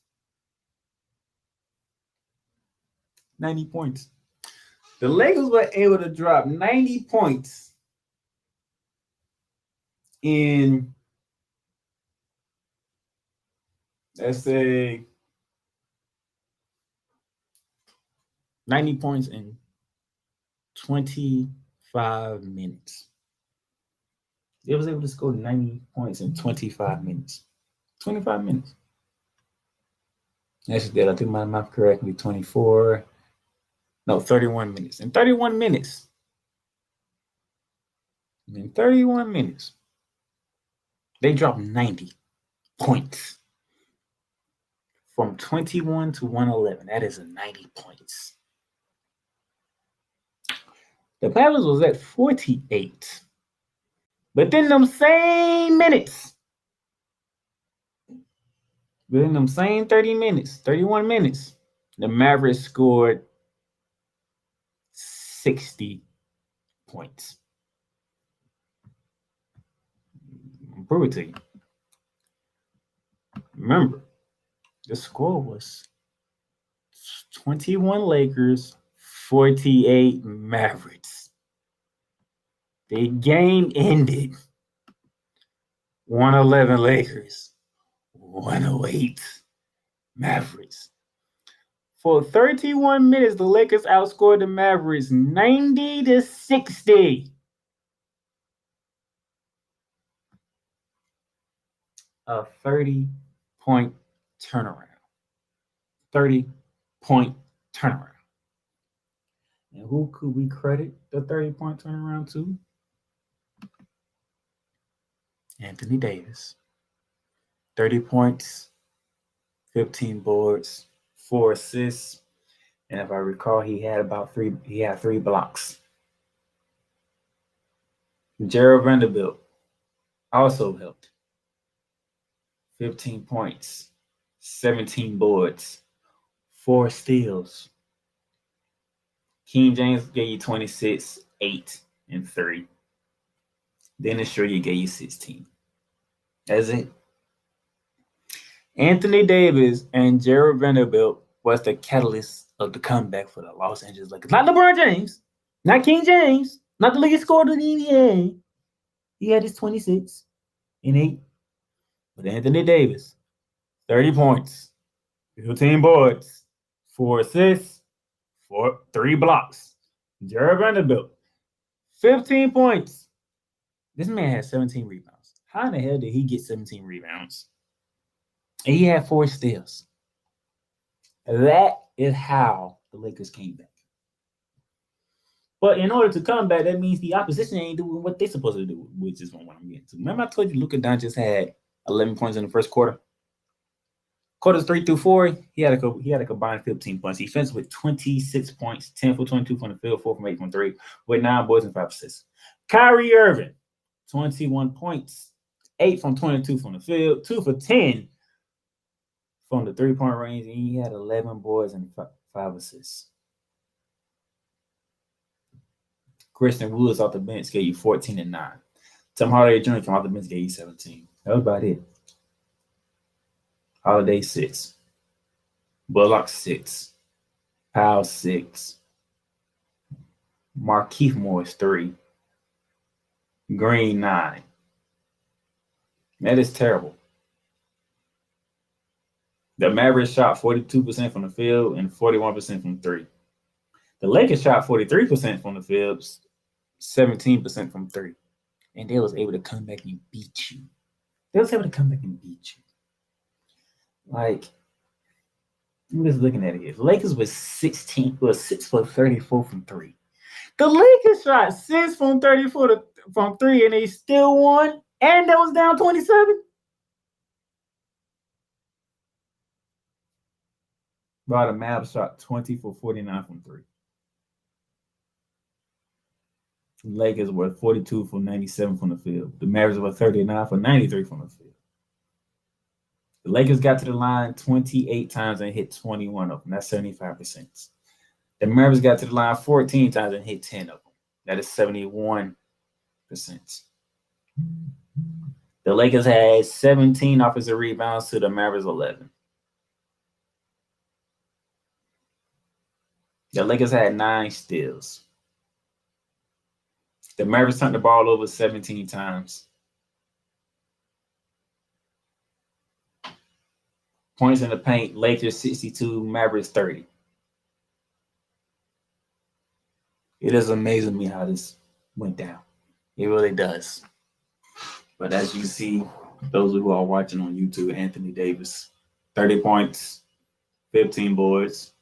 90 points. The Lakers were able to drop 90 points in, let's say, 90 points in 25 minutes. They was able to score 90 points in 25 minutes. 25 minutes. Actually, did I do my math correctly? 31 minutes. In 31 minutes. They dropped 90 points. From 21 to 111. That is a 90 points. The Palace was at 48. But in them same minutes, within them same 31 minutes, the Mavericks scored 60 points. I'll prove it to you. Remember, the score was 21 Lakers, 48 Mavericks. The game ended 111 Lakers, 108 Mavericks. For 31 minutes, the Lakers outscored the Mavericks 90-60. A 30-point turnaround. 30-point turnaround. And who could we credit the 30-point turnaround to? Anthony Davis. 30 points, 15 boards, 4 assists, and if I recall, he had 3 blocks. Jared Vanderbilt also helped. 15 points, 17 boards, 4 steals. King James gave you 26, 8, and 3. Dennis Schroeder gave you 16. That's it. Anthony Davis and Jared Vanderbilt was the catalyst of the comeback for the Los Angeles Lakers. Not LeBron James, not King James, not the leading scorer of the NBA. He had his 26 and 8. But Anthony Davis, 30 points, 15 boards, 4 assists, 3 blocks. Jared Vanderbilt, 15 points. This man had 17 rebounds. How in the hell did he get 17 rebounds? And he had 4 steals. That is how the Lakers came back. But in order to come back, that means the opposition ain't doing what they're supposed to do, which is what I'm getting to. Remember I told you Luka Doncic had 11 points in the first quarter? Quarters 3 through 4, he had a combined 15 points. He finished with 26 points, 10 for 22 from the field, 4 from 8 from 3, with 9 boards and 5 assists. Kyrie Irving, 21 points, 8 from 22 from the field, 2 for 10 from the 3-point range, and he had 11 boards and 5 assists. Christian Woods off the bench gave you 14 and 9. Tim Hardaway Jr. came off the bench, gave you 17. That was about it. Holiday 6. Bullock 6. Powell 6. Markieff Morris 3. Green 9. That is terrible. The Mavericks shot 42% from the field and 41% from 3. The Lakers shot 43% from the field, 17% from 3. And they was able to come back and beat you. Like, I'm just looking at it here. The Lakers was 6 for 34 from 3. The Lakers shot 6 from 34 from 3, and they still won, and that was down 27. While the Mavs shot 20 for 49 from 3. The Lakers were 42 for 97 from the field. The Mavericks were 39 for 93 from the field. The Lakers got to the line 28 times and hit 21 of them. That's 75%. The Mavericks got to the line 14 times and hit 10 of them. That is 71%. The Lakers had 17 offensive rebounds to the Mavericks 11. The Lakers had 9 steals. The Mavericks turned the ball over 17 times. Points in the paint, Lakers 62, Mavericks 30. It is amazing to me how this went down. It really does. But as you see, those who are watching on YouTube, Anthony Davis, 30 points, 15 boards,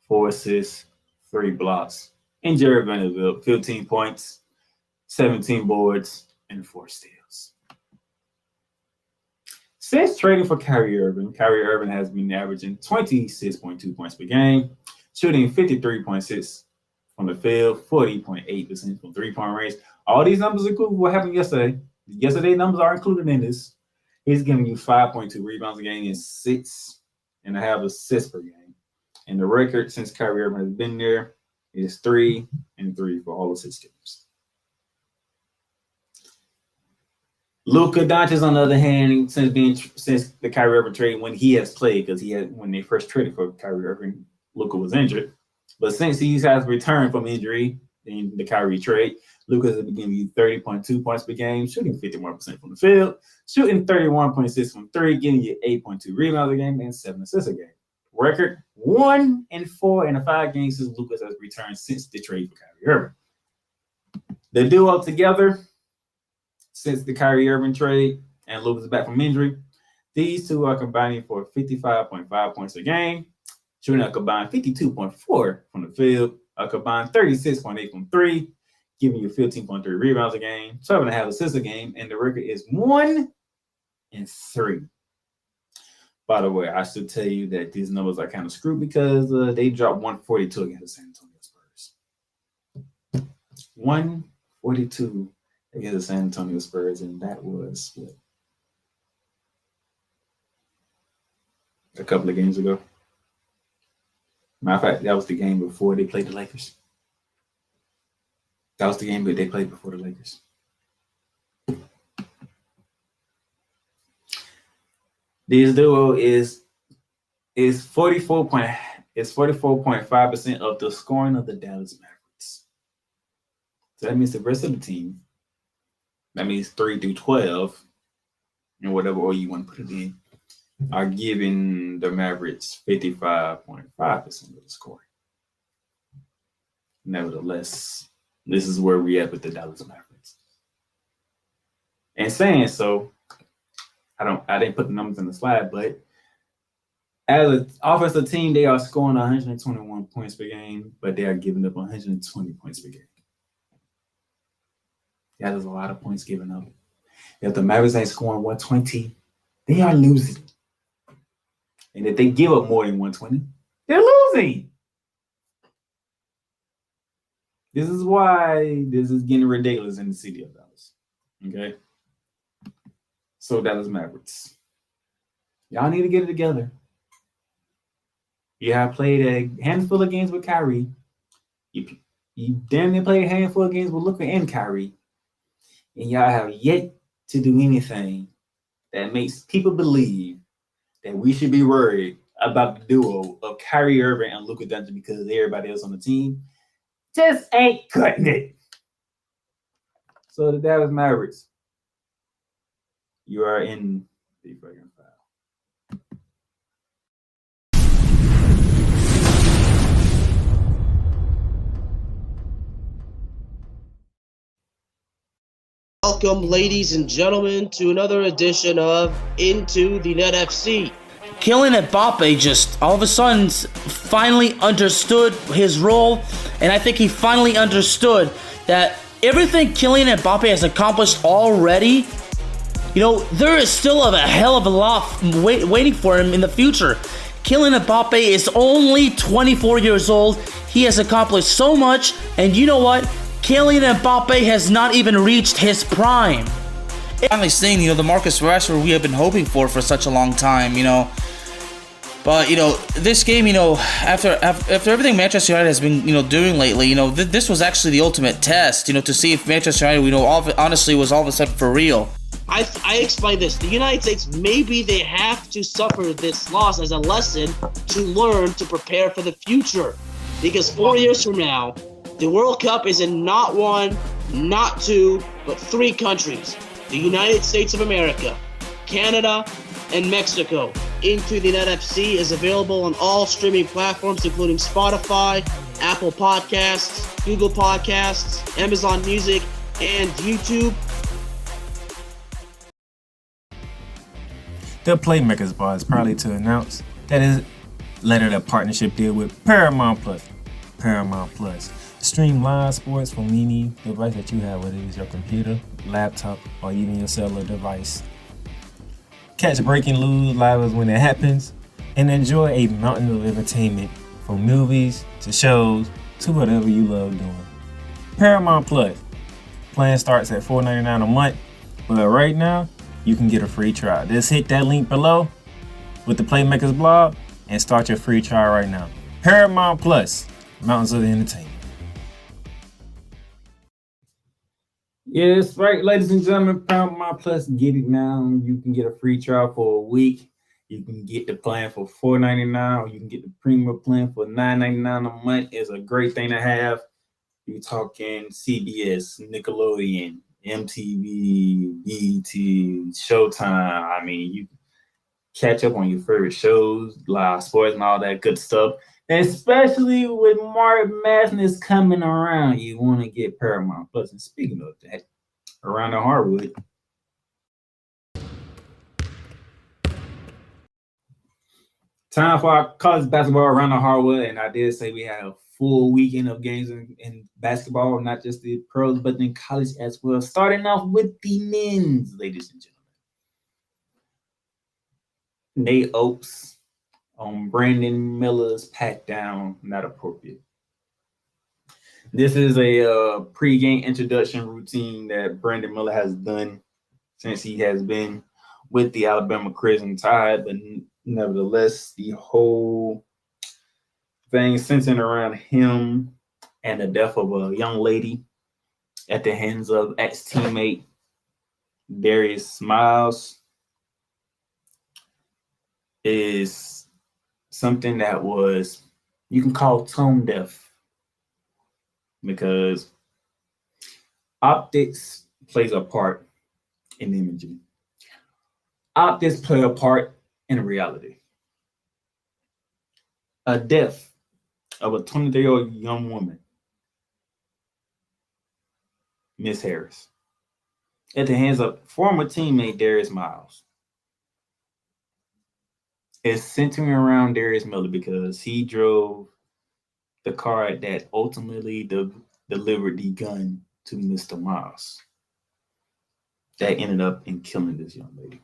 4 assists, 3 blocks. And Jared Vanderbilt, 15 points, 17 boards, and 4 steals. Since trading for Kyrie Irving has been averaging 26.2 points per game, shooting 53.6 from the field, 40.8% from 3-point range. All these numbers include what happened yesterday. Yesterday's numbers are included in this. He's giving you 5.2 rebounds a game and 6.5 assists per game. And the record since Kyrie Irving has been there is 3-3 for all of 6 games. Luka Doncic, on the other hand, since the Kyrie Irving trade, when he has played, because when they first traded for Kyrie Irving, Luka was injured. But since he has returned from injury in the Kyrie trade, Luka has been giving you 30.2 points per game, shooting 51% from the field, shooting 31.6 from 3, giving you 8.2 rebounds a game and 7 assists a game. Record 1-4 in the 5 games since Luka has returned since the trade for Kyrie Irving. The duo together, since the Kyrie Irving trade and Luka's back from injury, these two are combining for 55.5 points a game, shooting a combined 52.4 from the field, a combined 36.8 from 3, giving you 15.3 rebounds a game, 12.5 assists a game, and the record is 1-3. By the way, I should tell you that these numbers are kind of screwed because they dropped 142 against the San Antonio Spurs. 142 against the San Antonio Spurs, and that was a couple of games ago. Matter of fact, that was the game before they played the Lakers. That was the game that they played before the Lakers. This duo is 44.8 is 44.5% of the scoring of the Dallas Mavericks. So that means the rest of the team, that means 3 through 12, and whatever order you want to put it in, are giving the Mavericks 55.5% of the scoring. Nevertheless, this is where we at with the Dallas Mavericks. And saying so, I didn't put the numbers in the slide, but as an offensive team, they are scoring 121 points per game, but they are giving up 120 points per game. That is a lot of points given up. If the Mavericks ain't scoring 120, they are losing. And if they give up more than 120, they're losing. This is why this is getting ridiculous in the city of Dallas. Okay? So Dallas Mavericks, y'all need to get it together. You have played a handful of games with Kyrie. You damn near played a handful of games with Luka and Kyrie. And y'all have yet to do anything that makes people believe that we should be worried about the duo of Kyrie Irving and Luka Doncic because everybody else on the team just ain't cutting it. So the Dallas Mavericks, you are in the fucking foul. Welcome, ladies and gentlemen, to another edition of Into the Net FC. Kylian Mbappe just all of a sudden finally understood his role, and I think he finally understood that everything Kylian Mbappe has accomplished already, there is still a hell of a lot waiting for him in the future. Kylian Mbappe is only 24 years old. He has accomplished so much, and you know what? Kylian Mbappe has not even reached his prime. Finally seeing, the Marcus Rashford we have been hoping for such a long time, But, this game, after everything Manchester United has been, doing lately, this was actually the ultimate test, to see if Manchester United, honestly was all of a sudden for real. I explained this. The United States, maybe they have to suffer this loss as a lesson to learn to prepare for the future. Because 4 years from now, the World Cup is in not one, not two, but 3 countries. The United States of America, Canada, and Mexico. Into the Net FC is available on all streaming platforms, including Spotify, Apple Podcasts, Google Podcasts, Amazon Music, and YouTube. The Playmakerz Blog is proudly to announce that it lettered a partnership deal with Paramount Plus. Paramount Plus. Stream live sports from any device that you have, whether it's your computer, laptop, or even your cellular device. Catch breaking news live when it happens, and enjoy a mountain of entertainment from movies to shows to whatever you love doing. Paramount Plus. Plan starts at $4.99 a month, but right now you can get a free trial. Just hit that link below with the Playmakerz Blog and start your free trial right now. Paramount Plus, mountains of entertainment. Yes, right, ladies and gentlemen, Paramount Plus, get it now. You can get a free trial for a week. You can get the plan for $4.99, or you can get the premium plan for $9.99 a month. It's a great thing to have. You're talking CBS, Nickelodeon, MTV, BET, Showtime. I mean, you catch up on your favorite shows, live sports, and all that good stuff. And especially with March Madness coming around, you want to get Paramount Plus. And speaking of that, around the hardwood, time for our college basketball around the hardwood. And I did say we had a full weekend of games in basketball, not just the pros, but in college as well. Starting off with the men's, ladies and gentlemen. Nate Oates on Brandon Miller's pat down, not appropriate. This is a pre-game introduction routine that Brandon Miller has done since he has been with the Alabama Crimson Tide, but nevertheless, the whole thing centering around him and the death of a young lady at the hands of ex-teammate Darius Smiles is something that was you can call tone deaf because optics plays a part in imaging. Optics play a part in reality. A death of a 23-year-old young woman, Miss Harris, at the hands of former teammate Darius Miles, is centering around Darius Miller because he drove the car that ultimately delivered the gun to Mr. Miles. That ended up in killing this young lady.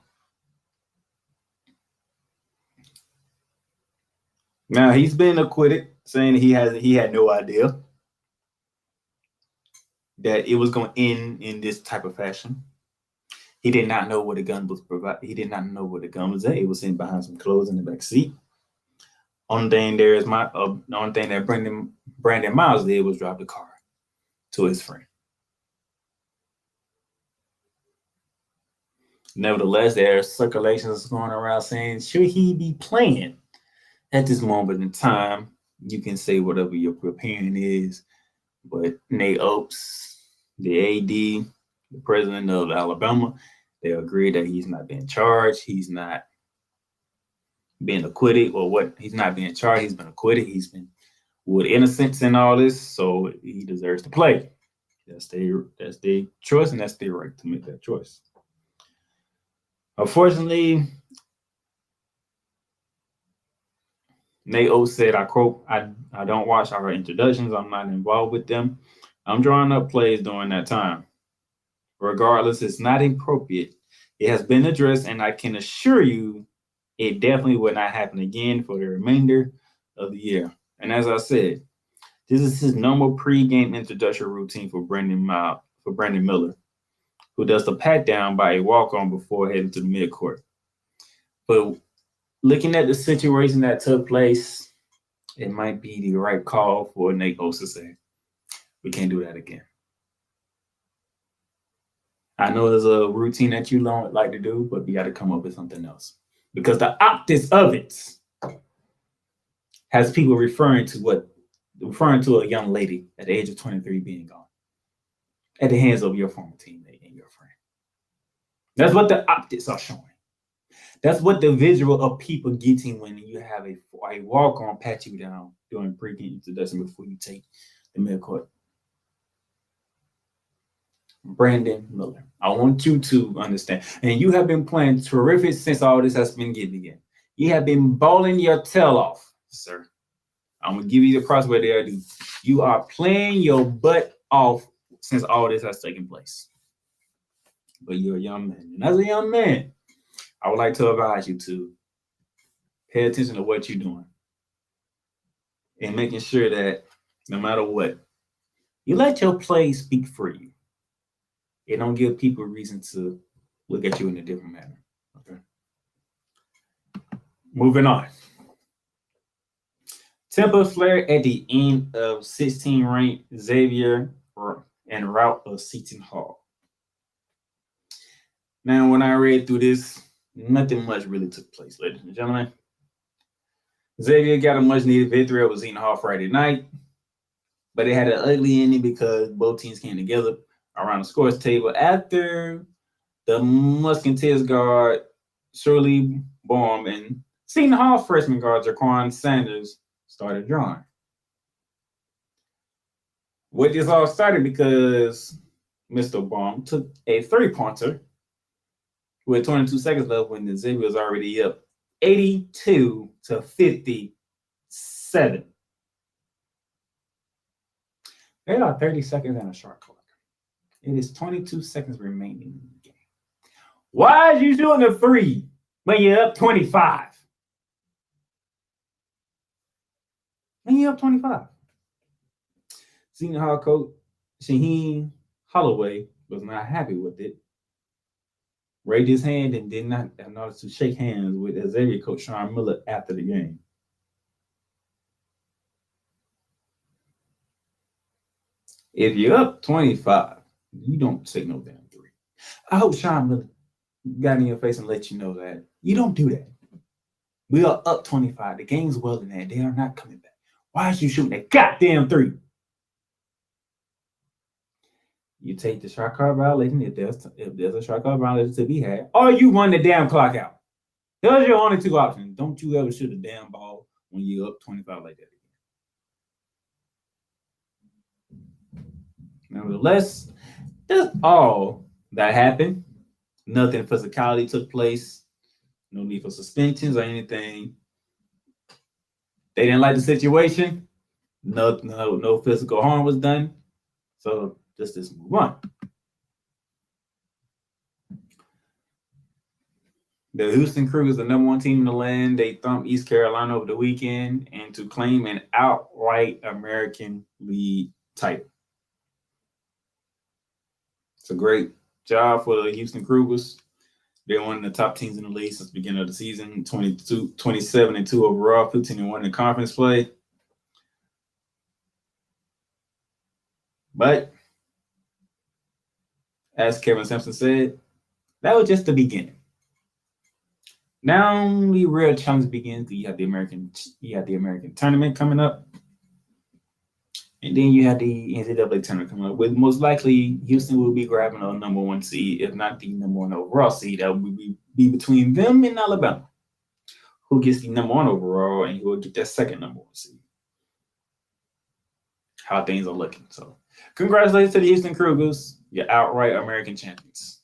Now he's been acquitted, saying he had no idea that it was going to end in this type of fashion. He did not know where the gun was provided. He did not know where the gun was at. It was sitting behind some clothes in the back seat. Only thing that Brandon Miles did was drive the car to his friend. Nevertheless, there are circulations going around saying, should he be playing at this moment in time? You can say whatever your opinion is, but Nate Oates, the AD, the president of Alabama, they agree that he's not being charged. He's not being acquitted, or what? He's not being charged. He's been acquitted. He's been with innocence and all this, so he deserves to play. That's their choice, and that's their right to make that choice. Unfortunately, Nate Oates said, I quote, I don't watch our introductions. I'm not involved with them. I'm drawing up plays during that time. Regardless, it's not appropriate. It has been addressed, and I can assure you it definitely will not happen again for the remainder of the year. And as I said, this is his normal pre-game introduction routine for Brandon Miller, who does the pat down by a walk-on before heading to the midcourt. But looking at the situation that took place, it might be the right call for Nate Oates to say, we can't do that again. I know there's a routine that you don't like to do, but we got to come up with something else. Because the optics of it has people referring to a young lady at the age of 23 being gone at the hands of your former teammate and your friend. That's what the optics are showing. That's what the visual of people getting when you have a walk-on pat you down during pre-game introduction before you take the midcourt. Brandon Miller, I want you to understand, and you have been playing terrific since all this has been getting again. You have been balling your tail off, sir. I'm gonna give you the props where they are due. You are playing your butt off since all this has taken place. But you're a young man, and as a young man, I would like to advise you to pay attention to what you're doing and making sure that no matter what, you let your play speak for you. It don't give people a reason to look at you in a different manner. Okay. Moving on. Tempo flare at the end of 16-ranked Xavier en route of Seton Hall. Now, when I read through this, nothing much really took place, ladies and gentlemen. Xavier got a much-needed victory over Seton Hall Friday night, but it had an ugly ending because both teams came together around the scores table after the Musketeers guard Shirley Baum and Seton Hall freshman guard Jaquan Sanders started drawing. What this all started because Mr. Baum took a three-pointer with 22 seconds left when the Xavier was already up 82-57. There are 30 seconds and a shot clock. It is 22 seconds remaining in the game. Why is you shooting a three when you're up 25? When you're up 25. Seton Hall coach Shaheen Holloway was not happy with it. Raised his hand and did not acknowledge to shake hands with Xavier coach Sean Miller after the game. If you're up 25, you don't take no damn three. I hope Sean Miller got in your face and let you know that you don't do that. We are up 25. The game's well in that. They are not coming back. Why is you shooting that goddamn three? You take the shot clock violation if there's a shot clock violation to be had, or you run the damn clock out. Those are your only two options. Don't you ever shoot a damn ball when you're up 25 like that again. Nevertheless, that's all that happened. Nothing physicality took place. No need for suspensions or anything. They didn't like the situation. No physical harm was done. So just move on. The Houston Crew is the number one team in the land. They thumped East Carolina over the weekend and to claim an outright American League title. It's a great job for the Houston Cougars. They're one of the top teams in the league since the beginning of the season. 27-2 overall, 15-1 in conference play. But as Kevin Sampson said, that was just the beginning. Now the real challenge begins. You have the American tournament coming up. And then you have the NCAA tournament coming up, with most likely Houston will be grabbing a number one seed, if not the number one overall seed. That will be between them and Alabama. Who gets the number one overall and who will get that second number one seed. How things are looking. So congratulations to the Houston Cougars, your outright American champions.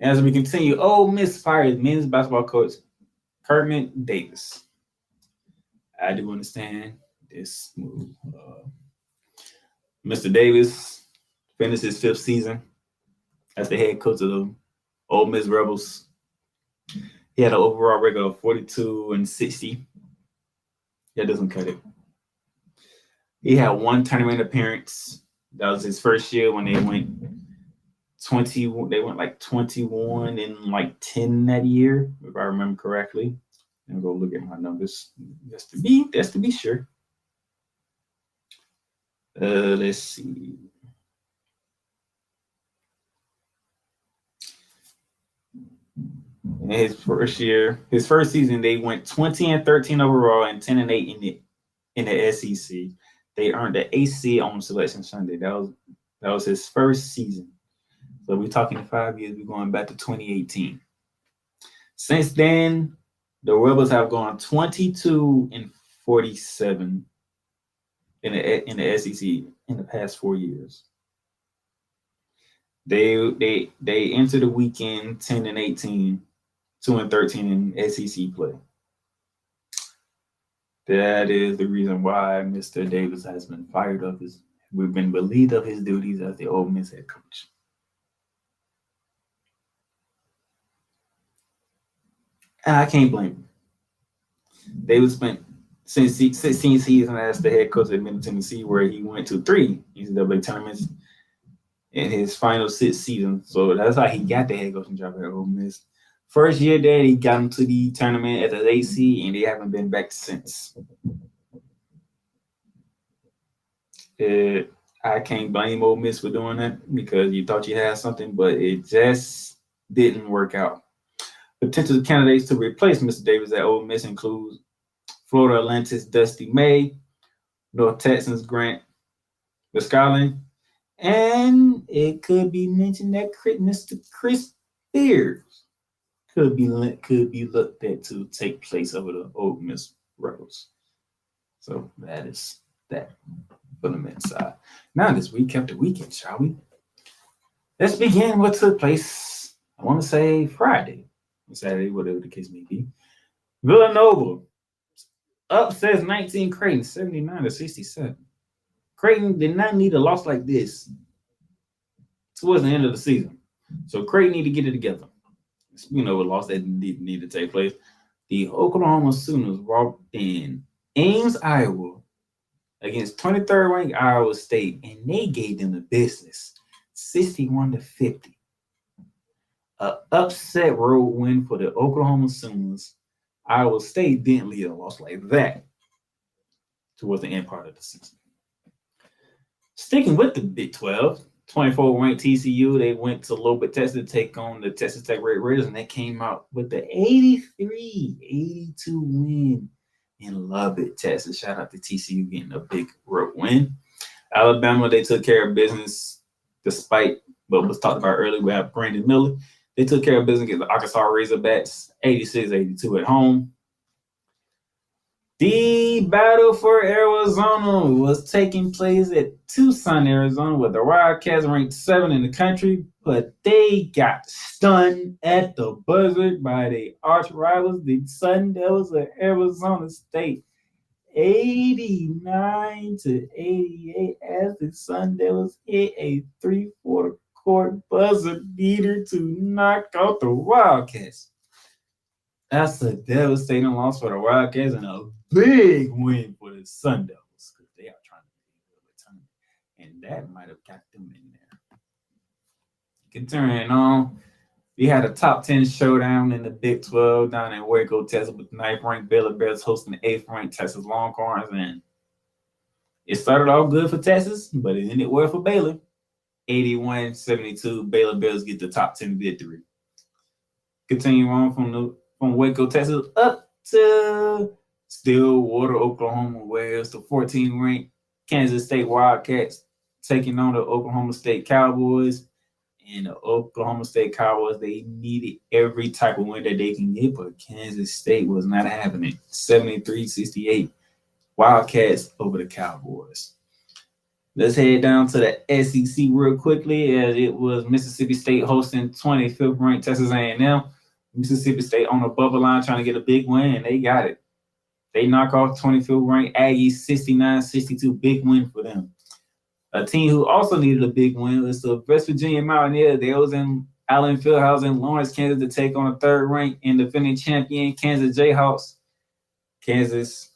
As we continue, Ole Miss fires men's basketball coach Kermit Davis. I do understand this move. Mr. Davis finished his 5th season as the head coach of the Ole Miss Rebels. He had an overall record of 42-60. That doesn't cut it. He had one tournament appearance. That was his first year when they went 20. They went like 21 and like 10 that year, if I remember correctly. And go look at my numbers just to be sure. Let's see. In his first season, they went 20-13 overall and 10-8 in the SEC. They earned the AC on Selection Sunday. That was his first season. So we're talking 5 years. We're going back to 2018. Since then, the Rebels have gone 22-47 in the SEC in the past 4 years. They enter the weekend 10-18, 2-13 in SEC play. That is the reason why Mr. Davis has been fired of we've been relieved of his duties as the Ole Miss head coach. And I can't blame him. Davis spent 16 seasons as the head coach at Middle Tennessee, where he went to 3 NCAA tournaments in his final 6 seasons. So that's how he got the head coaching job at Ole Miss. First year there, he got him to the tournament as an AC, and they haven't been back since. I can't blame Ole Miss for doing that because you thought you had something, but it just didn't work out. Potential candidates to replace Mr. Davis at Ole Miss include Florida Atlantic's Dusty May, North Texans Grant Skyline, and it could be mentioned that Mr. Chris Beers could be looked at to take place over the Ole Miss Rebels. So that is that for the men's side. Now let's recap the weekend, shall we? Let's begin what took place, I want to say Friday. Saturday, whatever the case may be. Villanova upsets 19 Creighton, 79-67. Creighton did not need a loss like this towards the end of the season. So Creighton need to get it together. A loss that need to take place. The Oklahoma Sooners walked in Ames, Iowa against 23rd ranked Iowa State, and they gave them the business, 61-50. An upset road win for the Oklahoma Sooners. Iowa State didn't lead a loss like that towards the end part of the season. Sticking with the Big 12, 24th-ranked TCU. They went to Lubbock, Texas to take on the Texas Tech Red Raiders, and they came out with the 83-82 win in Lubbock, Texas. Shout out to TCU getting a big road win. Alabama, they took care of business despite what was talked about earlier. We have Brandon Miller. They took care of business against the Arkansas Razorbacks, 86-82 at home. The battle for Arizona was taking place at Tucson, Arizona, where the Wildcats ranked 7th in the country, but they got stunned at the buzzer by the arch rivals, the Sun Devils of Arizona State, 89-88, as the Sun Devils hit a 3/4 court buzzer beater to knock out the Wildcats. That's a devastating loss for the Wildcats and a big win for the Sun Devils because they are trying to return, and that might have got them in there. Continuing on, we had a top 10 showdown in the Big 12 down in Waco, Texas, with the 9th-ranked Baylor Bears hosting the 8th-ranked Texas Longhorns, and it started off good for Texas, but it ended well for Baylor. 81-72, Baylor Bears get the top 10 victory. Continue on from Waco, Texas, up to Stillwater, Oklahoma, where it's the 14th-ranked Kansas State Wildcats taking on the Oklahoma State Cowboys. And the Oklahoma State Cowboys, they needed every type of win that they can get, but Kansas State was not having it. 73-68, Wildcats over the Cowboys. Let's head down to the SEC real quickly, as it was Mississippi State hosting 25th-ranked Texas A&M. Mississippi State on the bubble line trying to get a big win, and they got it. They knock off 25th-ranked Aggies 69-62, big win for them. A team who also needed a big win was the West Virginia Mountaineers. They was in Allen Fieldhouse in Lawrence, Kansas, to take on a 3rd-ranked and defending champion Kansas Jayhawks. Kansas,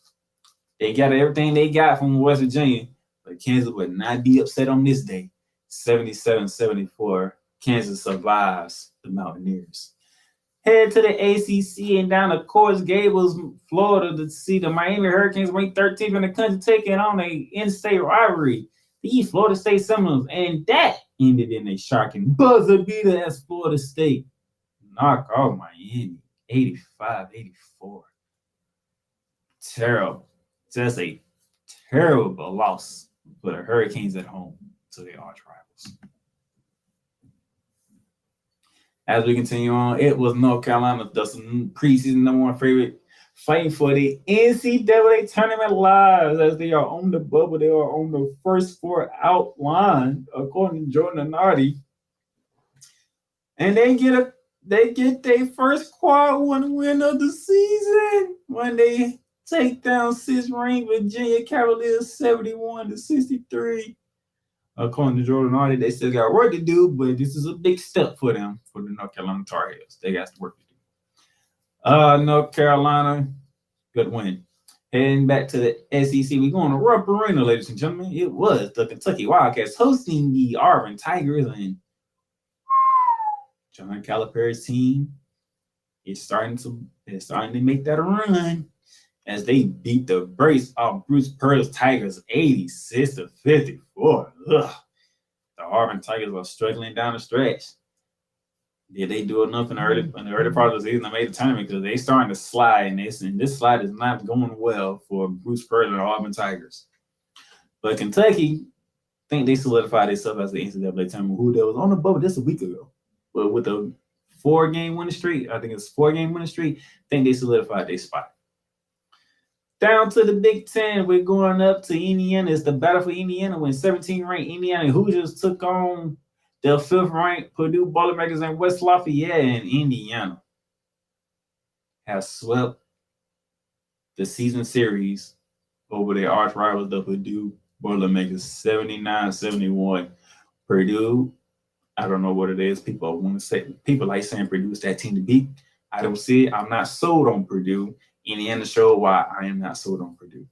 they got everything they got from West Virginia, but Kansas would not be upset on this day. 77-74, Kansas survives the Mountaineers. Head to the ACC and down to Coral Gables, Florida, to see the Miami Hurricanes ranked 13th in the country taking on a in-state rivalry, the Florida State Seminoles, and that ended in a shocking buzzer beater as Florida State knock out Miami 85-84. Terrible. Just a terrible loss for the Hurricanes at home to their arch rivals. As we continue on, it was North Carolina, the preseason #1 favorite, fighting for the NCAA tournament lives as they are on the bubble. They are on the first 4 out line, according to Jordan Nardi. And they get their first quad 1 win of the season when they take down 6th-ranked Virginia Cavaliers 71-63. According to Jordan Nardi, they still got work to do, but this is a big step for them, for the North Carolina Tar Heels. They got work to do. North Carolina, good win. Heading back to the SEC, we're going to Rupp Arena, ladies and gentlemen. It was the Kentucky Wildcats hosting the Auburn Tigers, and John Calipari's team is starting to make that a run as they beat the brace off Bruce Pearl's Tigers 86-54. Ugh. The Auburn Tigers are struggling down the stretch. Did they do enough in the early part of the season to make the tournament? Because they starting to slide, and this slide is not going well for Bruce Pearl and the Auburn Tigers. But Kentucky, I think they solidified themselves as the NCAA tournament, who they was on the bubble just a week ago. But with a 4-game winning streak, I think it's 4-game winning streak, I think they solidified their spot. Down to the Big Ten, we're going up to Indiana. It's the battle for Indiana when 17th-ranked Indiana Hoosiers took on the 5th-ranked Purdue Boilermakers in West Lafayette, and Indiana has swept the season series over their arch rivals, the Purdue Boilermakers, 79-71. Purdue, I don't know what it is. People like saying Purdue is that team to beat. I don't see it. I'm not sold on Purdue. Indiana showed why I am not sold on Purdue.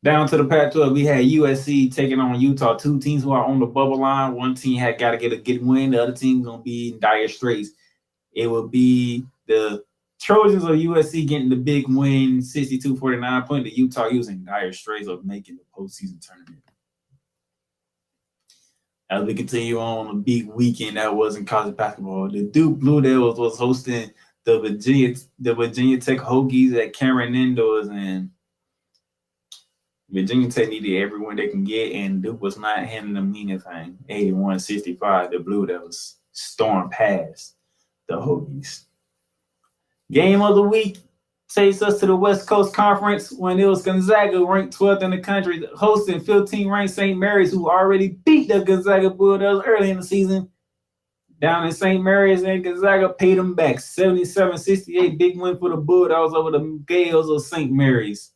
Down to the Pac-12, we had USC taking on Utah, 2 teams who are on the bubble line. One team had got to get a good win. The other team going to be in dire straits. It will be the Trojans of USC getting the big win, 62-49, putting the Utah Utes in dire straits of making the postseason tournament. As we continue on a big weekend that was in college basketball, the Duke Blue Devils was hosting the Virginia Tech Hokies at Cameron Indoors, and Virginia Tech needed every win they can get, and Duke was not handing them anything. 81-65, the Blue Devils stormed past the Hokies. Game of the week takes us to the West Coast Conference when it was Gonzaga, ranked 12th in the country, hosting 15th-ranked St. Mary's, who already beat the Gonzaga Bulldogs early in the season. Down in St. Mary's, and Gonzaga paid them back 77-68. Big win for the Bulldogs over the Gales of St. Mary's.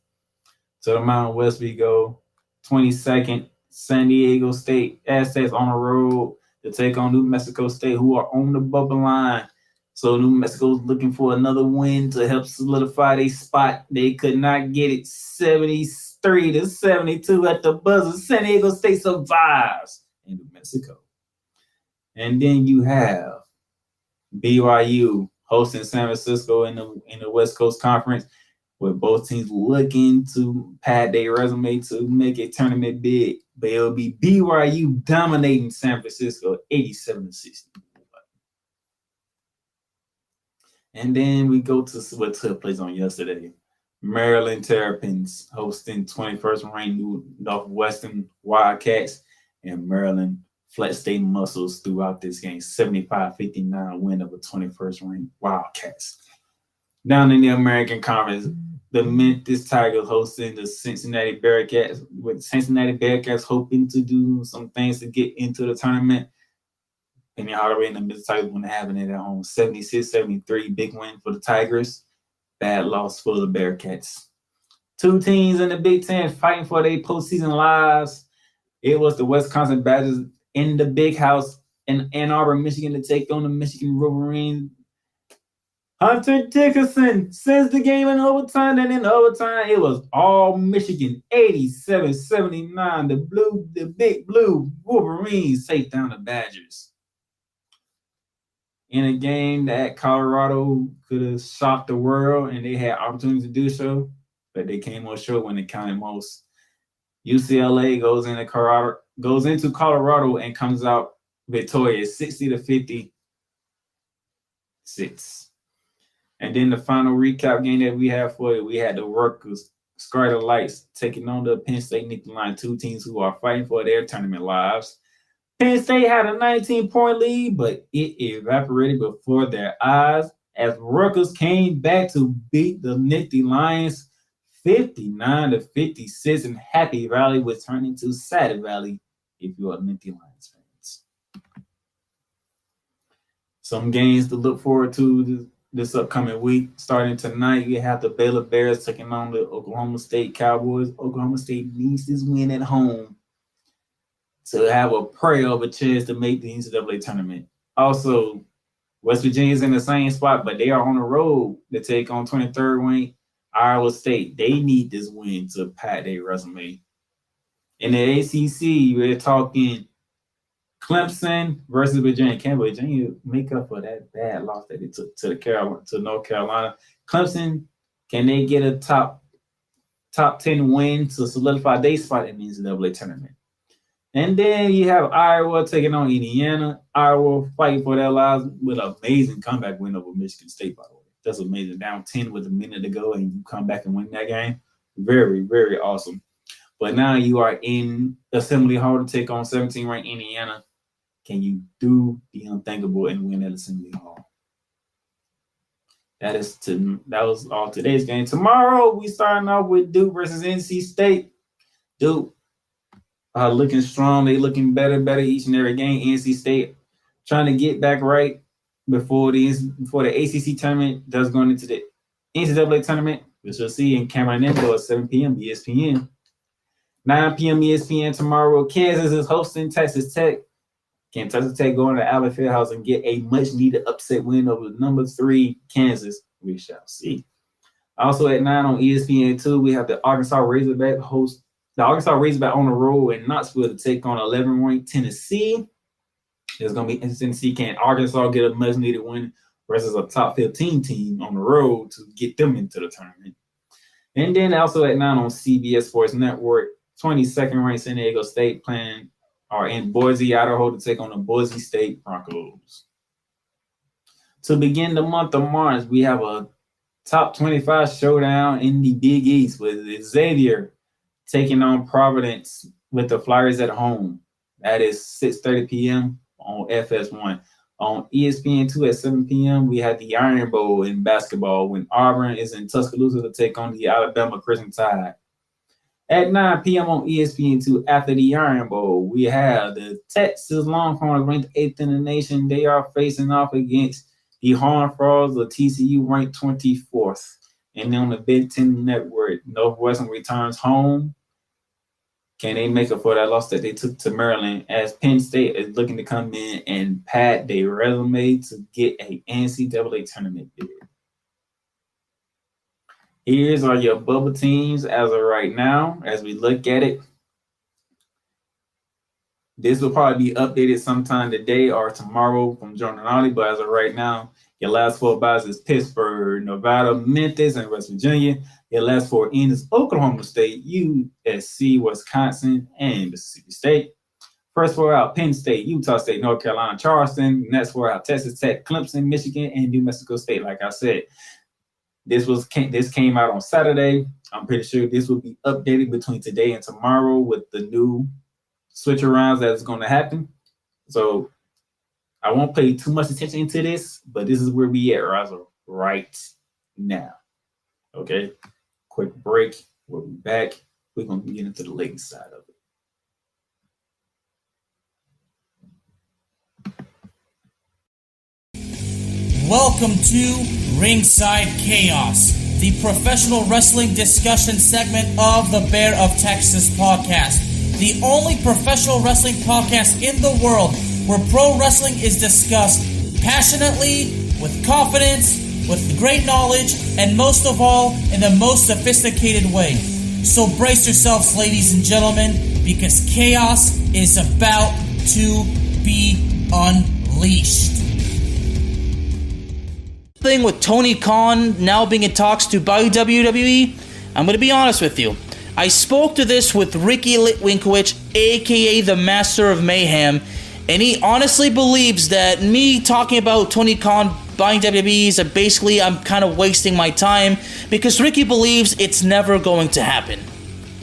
To the Mountain West we go. 22nd, San Diego State Aztecs on the road to take on New Mexico State, who are on the bubble line. So New Mexico's looking for another win to help solidify their spot. They could not get it. 73-72 at the buzzer. San Diego State survives in New Mexico. And then you have BYU hosting San Francisco in the West Coast Conference, with both teams looking to pad their resume to make a tournament bid. But it'll be BYU dominating San Francisco 87-60. And then we go to what took place on yesterday. Maryland Terrapins hosting 21st ranked Northwestern Wildcats, and Maryland flexed their muscles throughout this game. 75-59 win over 21st ranked Wildcats. Down in the American Conference, the Memphis Tigers hosting the Cincinnati Bearcats, with Cincinnati Bearcats hoping to do some things to get into the tournament. Penny Hardaway and the Memphis Tigers want to have it at home. 76-73, big win for the Tigers. Bad loss for the Bearcats. Two teams in the Big Ten fighting for their postseason lives. It was the Wisconsin Badgers in the Big House in Ann Arbor, Michigan, to take on the Michigan Wolverines. Hunter Dickinson sends the game in overtime, and in overtime, it was all Michigan, 87-79. The big blue Wolverines take down the Badgers. In a game that Colorado could have shocked the world, and they had opportunity to do so, but they came on short when it counted most. UCLA goes into Colorado and comes out victorious, 60-56. And then the final recap game that we have for it, we had the Rutgers Scarlet Lights taking on the Penn State Nittany Lions, two teams who are fighting for their tournament lives. Penn State had a 19-point lead, but it evaporated before their eyes as Rutgers came back to beat the Nittany Lions 59-56, and Happy Valley was turned into Sad Valley if you are Nittany Lions fans. Some games to look forward to this upcoming week. Starting tonight, you have the Baylor Bears taking on the Oklahoma State Cowboys. Oklahoma State needs this win at home to have a prayer of a chance to make the NCAA tournament. Also, West Virginia's in the same spot, but they are on the road to take on 23rd ranked Iowa State. They need this win to pad their resume. In the ACC, we're talking Clemson versus Virginia. Can Virginia make up for that bad loss that they took to North Carolina? Clemson, can they get a top 10 win to solidify their spot in the NCAA tournament? And then you have Iowa taking on Indiana. Iowa fighting for their lives with an amazing comeback win over Michigan State, by the way. That's amazing. Down 10 with a minute to go, and you come back and win that game. Very, very awesome. But now you are in Assembly Hall to take on 17th-ranked Indiana. Can you do the unthinkable and win at Assembly Hall? That was all today's game. Tomorrow, we starting off with Duke versus NC State. Duke looking strong. They looking better each and every game. NC State trying to get back right before the ACC tournament does going into the NCAA tournament, which you'll see in Cameron Indoor at 7 p.m. ESPN. 9 p.m. ESPN tomorrow. Kansas is hosting Texas Tech. Can Texas Tech go into Allen Fieldhouse and get a much-needed upset win over number 3 Kansas? We shall see. Also at 9 on ESPN2, we have the Arkansas Razorback on the road in Knoxville to take on 11th-ranked Tennessee. It's going to be interesting to see, can Arkansas get a much-needed win versus a top 15 team on the road to get them into the tournament. And then also at 9 on CBS Sports Network, 22nd-ranked San Diego State playing are in Boise, Idaho to take on the Boise State Broncos. To begin the month of March, we have a top 25 showdown in the Big East with Xavier taking on Providence with the Flyers at home. That is 6:30 p.m. on FS1. On ESPN2 at 7 p.m., we have the Iron Bowl in basketball when Auburn is in Tuscaloosa to take on the Alabama Crimson Tide. At 9 p.m. on ESPN2, after the Iron Bowl, we have the Texas Longhorns ranked 8th in the nation. They are facing off against the Horned Frogs of TCU ranked 24th. And then on the Big Ten Network, Northwestern returns home. Can they make up for that loss that they took to Maryland as Penn State is looking to come in and pad their resume to get a NCAA tournament bid? Here's are your bubble teams as of right now. As we look at it, this will probably be updated sometime today or tomorrow from Jordanati, but as of right now, your last 4 buys is Pittsburgh, Nevada, Memphis, and West Virginia. Your last 4 in is Oklahoma State, USC, Wisconsin, and Mississippi State. First 4 out, Penn State, Utah State, North Carolina, Charleston. Next 4 out, Texas Tech, Clemson, Michigan, and New Mexico State. Like I said, this came out on Saturday. I'm pretty sure this will be updated between today and tomorrow with the new switch arounds that's going to happen. So I won't pay too much attention to this, but this is where we at right now. Okay, quick break. We'll be back. We're going to get into the ladies side of it. Welcome to Ringside Chaos, the professional wrestling discussion segment of the Bear of Texas podcast. The only professional wrestling podcast in the world where pro wrestling is discussed passionately, with confidence, with great knowledge, and most of all, in the most sophisticated way. So brace yourselves, ladies and gentlemen, because chaos is about to be unleashed. Thing with Tony Khan now being in talks to buy WWE, I'm going to be honest with you. I spoke to this with Ricky Litwinkowicz, aka the Master of Mayhem, and he honestly believes that me talking about Tony Khan buying WWE is basically I'm kind of wasting my time because Ricky believes it's never going to happen.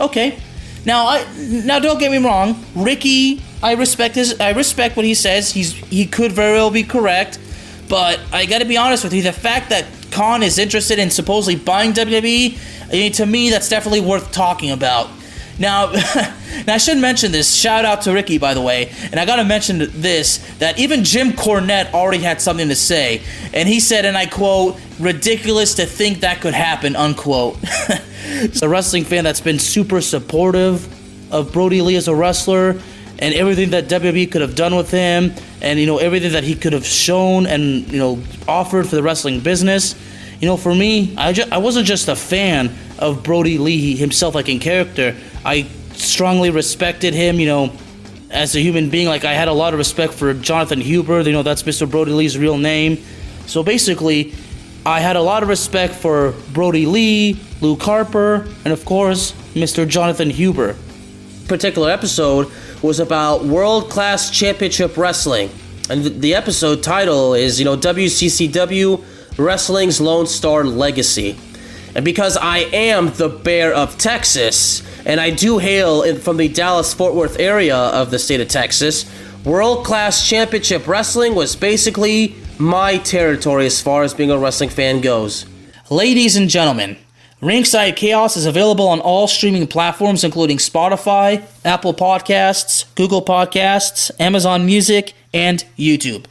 Okay, now don't get me wrong, Ricky, I respect what he says. He could very well be correct, but I got to be honest with you. The fact that Khan is interested in supposedly buying WWE, to me, that's definitely worth talking about. Now, I should mention this. Shout out to Ricky, by the way. And I got to mention this, that even Jim Cornette already had something to say. And he said, and I quote, "ridiculous to think that could happen," unquote. A wrestling fan that's been super supportive of Brody Lee as a wrestler and everything that WWE could have done with him and, everything that he could have shown and, offered for the wrestling business. For me, I wasn't just a fan of Brody Lee himself, like in character. I strongly respected him, as a human being. Like, I had a lot of respect for Jonathan Huber. That's Mr. Brody Lee's real name. So basically, I had a lot of respect for Brody Lee, Luke Harper, and of course, Mr. Jonathan Huber. This particular episode was about World Class Championship Wrestling. And the episode title is, WCCW Wrestling's Lone Star Legacy. And because I am the Bear of Texas, and I do hail from the Dallas-Fort Worth area of the state of Texas, World Class Championship Wrestling was basically my territory as far as being a wrestling fan goes. Ladies and gentlemen, Ringside Chaos is available on all streaming platforms including Spotify, Apple Podcasts, Google Podcasts, Amazon Music, and YouTube.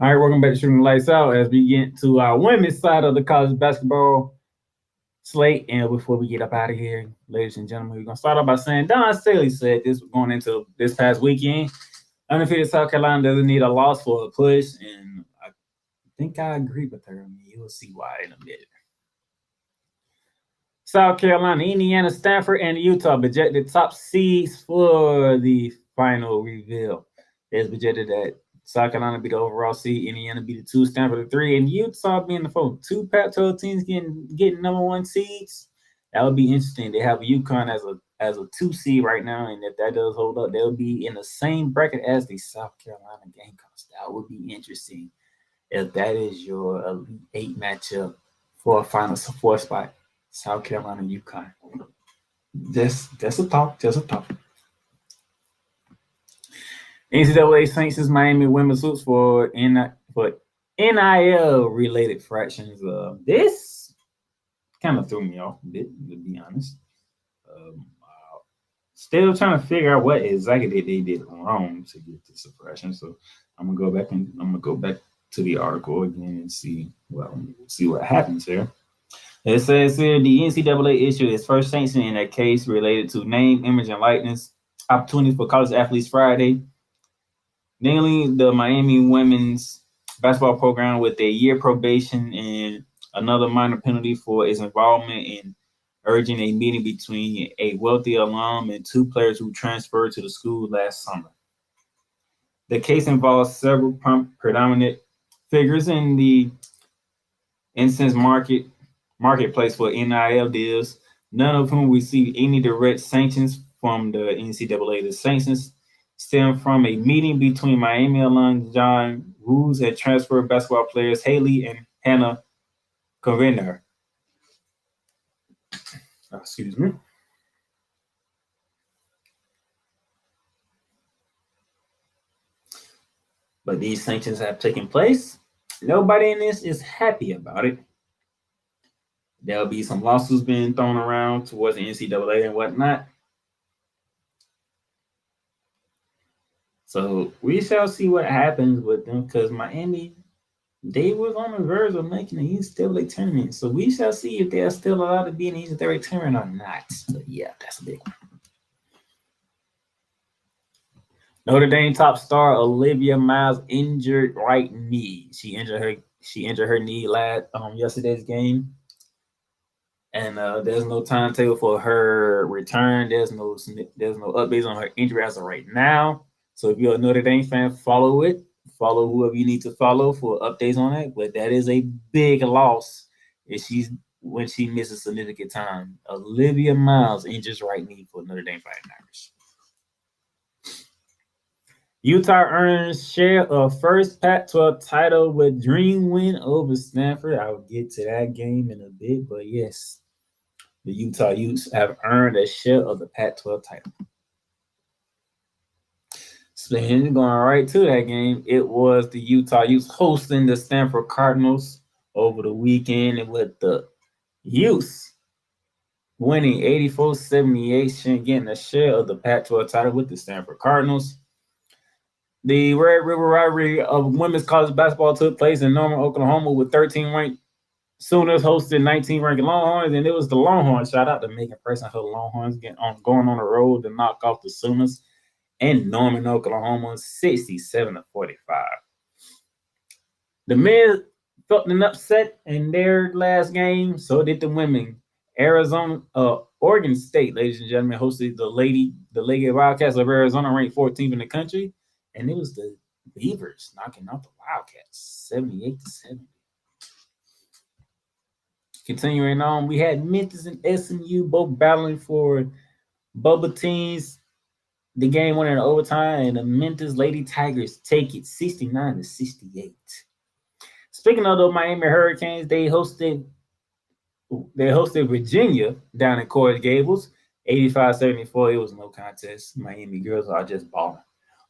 All right, welcome back to Shooting Lights Out as we get to our women's side of the college basketball slate. And before we get up out of here, ladies and gentlemen, we're going to start off by saying Don Staley said this going into this past weekend. Undefeated South Carolina doesn't need a loss for a push, and I think I agree with her. I mean, you'll see why in a minute. South Carolina, Indiana, Stanford, and Utah projected top seeds for the final reveal. It's projected that South Carolina be the overall seed, Indiana be the 2, Stanford the 3, and Utah being the 4. 2 Pac-12 teams getting number 1 seeds. That would be interesting. They have UConn as a 2 seed right now, and if that does hold up, they'll be in the same bracket as the South Carolina Gamecocks. That would be interesting if that is your Elite 8 matchup for a Final 4 spot. South Carolina, UConn. That's a thought. Just a thought. NCAA sanctions Miami women's hoops for NIL related fractions. This kind of threw me off a bit, to be honest. Still trying to figure out what exactly they did wrong to get this suppression. So I'm gonna go back to the article again and see what happens here. It says here the NCAA issued its first sanction in a case related to name, image, and likeness opportunities for college athletes Friday. Namely, the Miami women's basketball program with a year probation and another minor penalty for its involvement in urging a meeting between a wealthy alum and 2 players who transferred to the school last summer. The case involves several predominant figures in the instance marketplace for NIL deals, none of whom received any direct sanctions from the NCAA. The sanctions stem from a meeting between Miami alum John Woods and transfer basketball players Haley and Hannah Covener. Excuse me. But these sanctions have taken place. Nobody in this is happy about it. There'll be some lawsuits being thrown around towards the NCAA and whatnot. So we shall see what happens with them, because Miami, they were on the verge of making the NCAA tournament. So we shall see if they're still allowed to be in the NCAA tournament or not. But yeah, that's a big one. Notre Dame top star Olivia Miles injured right knee. She injured her knee yesterday's game. And there's no timetable for her return. There's no updates on her injury as of right now. So if you're a Notre Dame fan, follow it. Follow whoever you need to follow for updates on it. But that is a big loss when she misses significant time. Olivia Miles injures right knee for Notre Dame Fighting Irish. Utah earns share of first Pac-12 title with dream win over Stanford. I'll get to that game in a bit, but yes, the Utah Utes have earned a share of the Pac-12 title. So going right to that game, it was the Utah Utes hosting the Stanford Cardinals over the weekend, and with the Utes winning 84-78, getting a share of the Pac-12 title with the Stanford Cardinals. The Red River rivalry of women's college basketball took place in Norman, Oklahoma, with 13-ranked Sooners hosted 19-ranked Longhorns, and it was the Longhorns. Shout out to Megan Price and her Longhorns going on the road to knock off the Sooners in Norman, Oklahoma, 67-45. The men felt an upset in their last game, so did the women. Oregon State, ladies and gentlemen, hosted the Lady Wildcats of Arizona, ranked 14th in the country. And it was the Beavers knocking out the Wildcats, 78-70. Continuing on, we had Memphis and SMU both battling for bubble teams. The game went in overtime, and the Memphis Lady Tigers take it 69-68. Speaking of the Miami Hurricanes, they hosted Virginia down in Coral Gables, 85-74. It was no contest. Miami girls are just balling.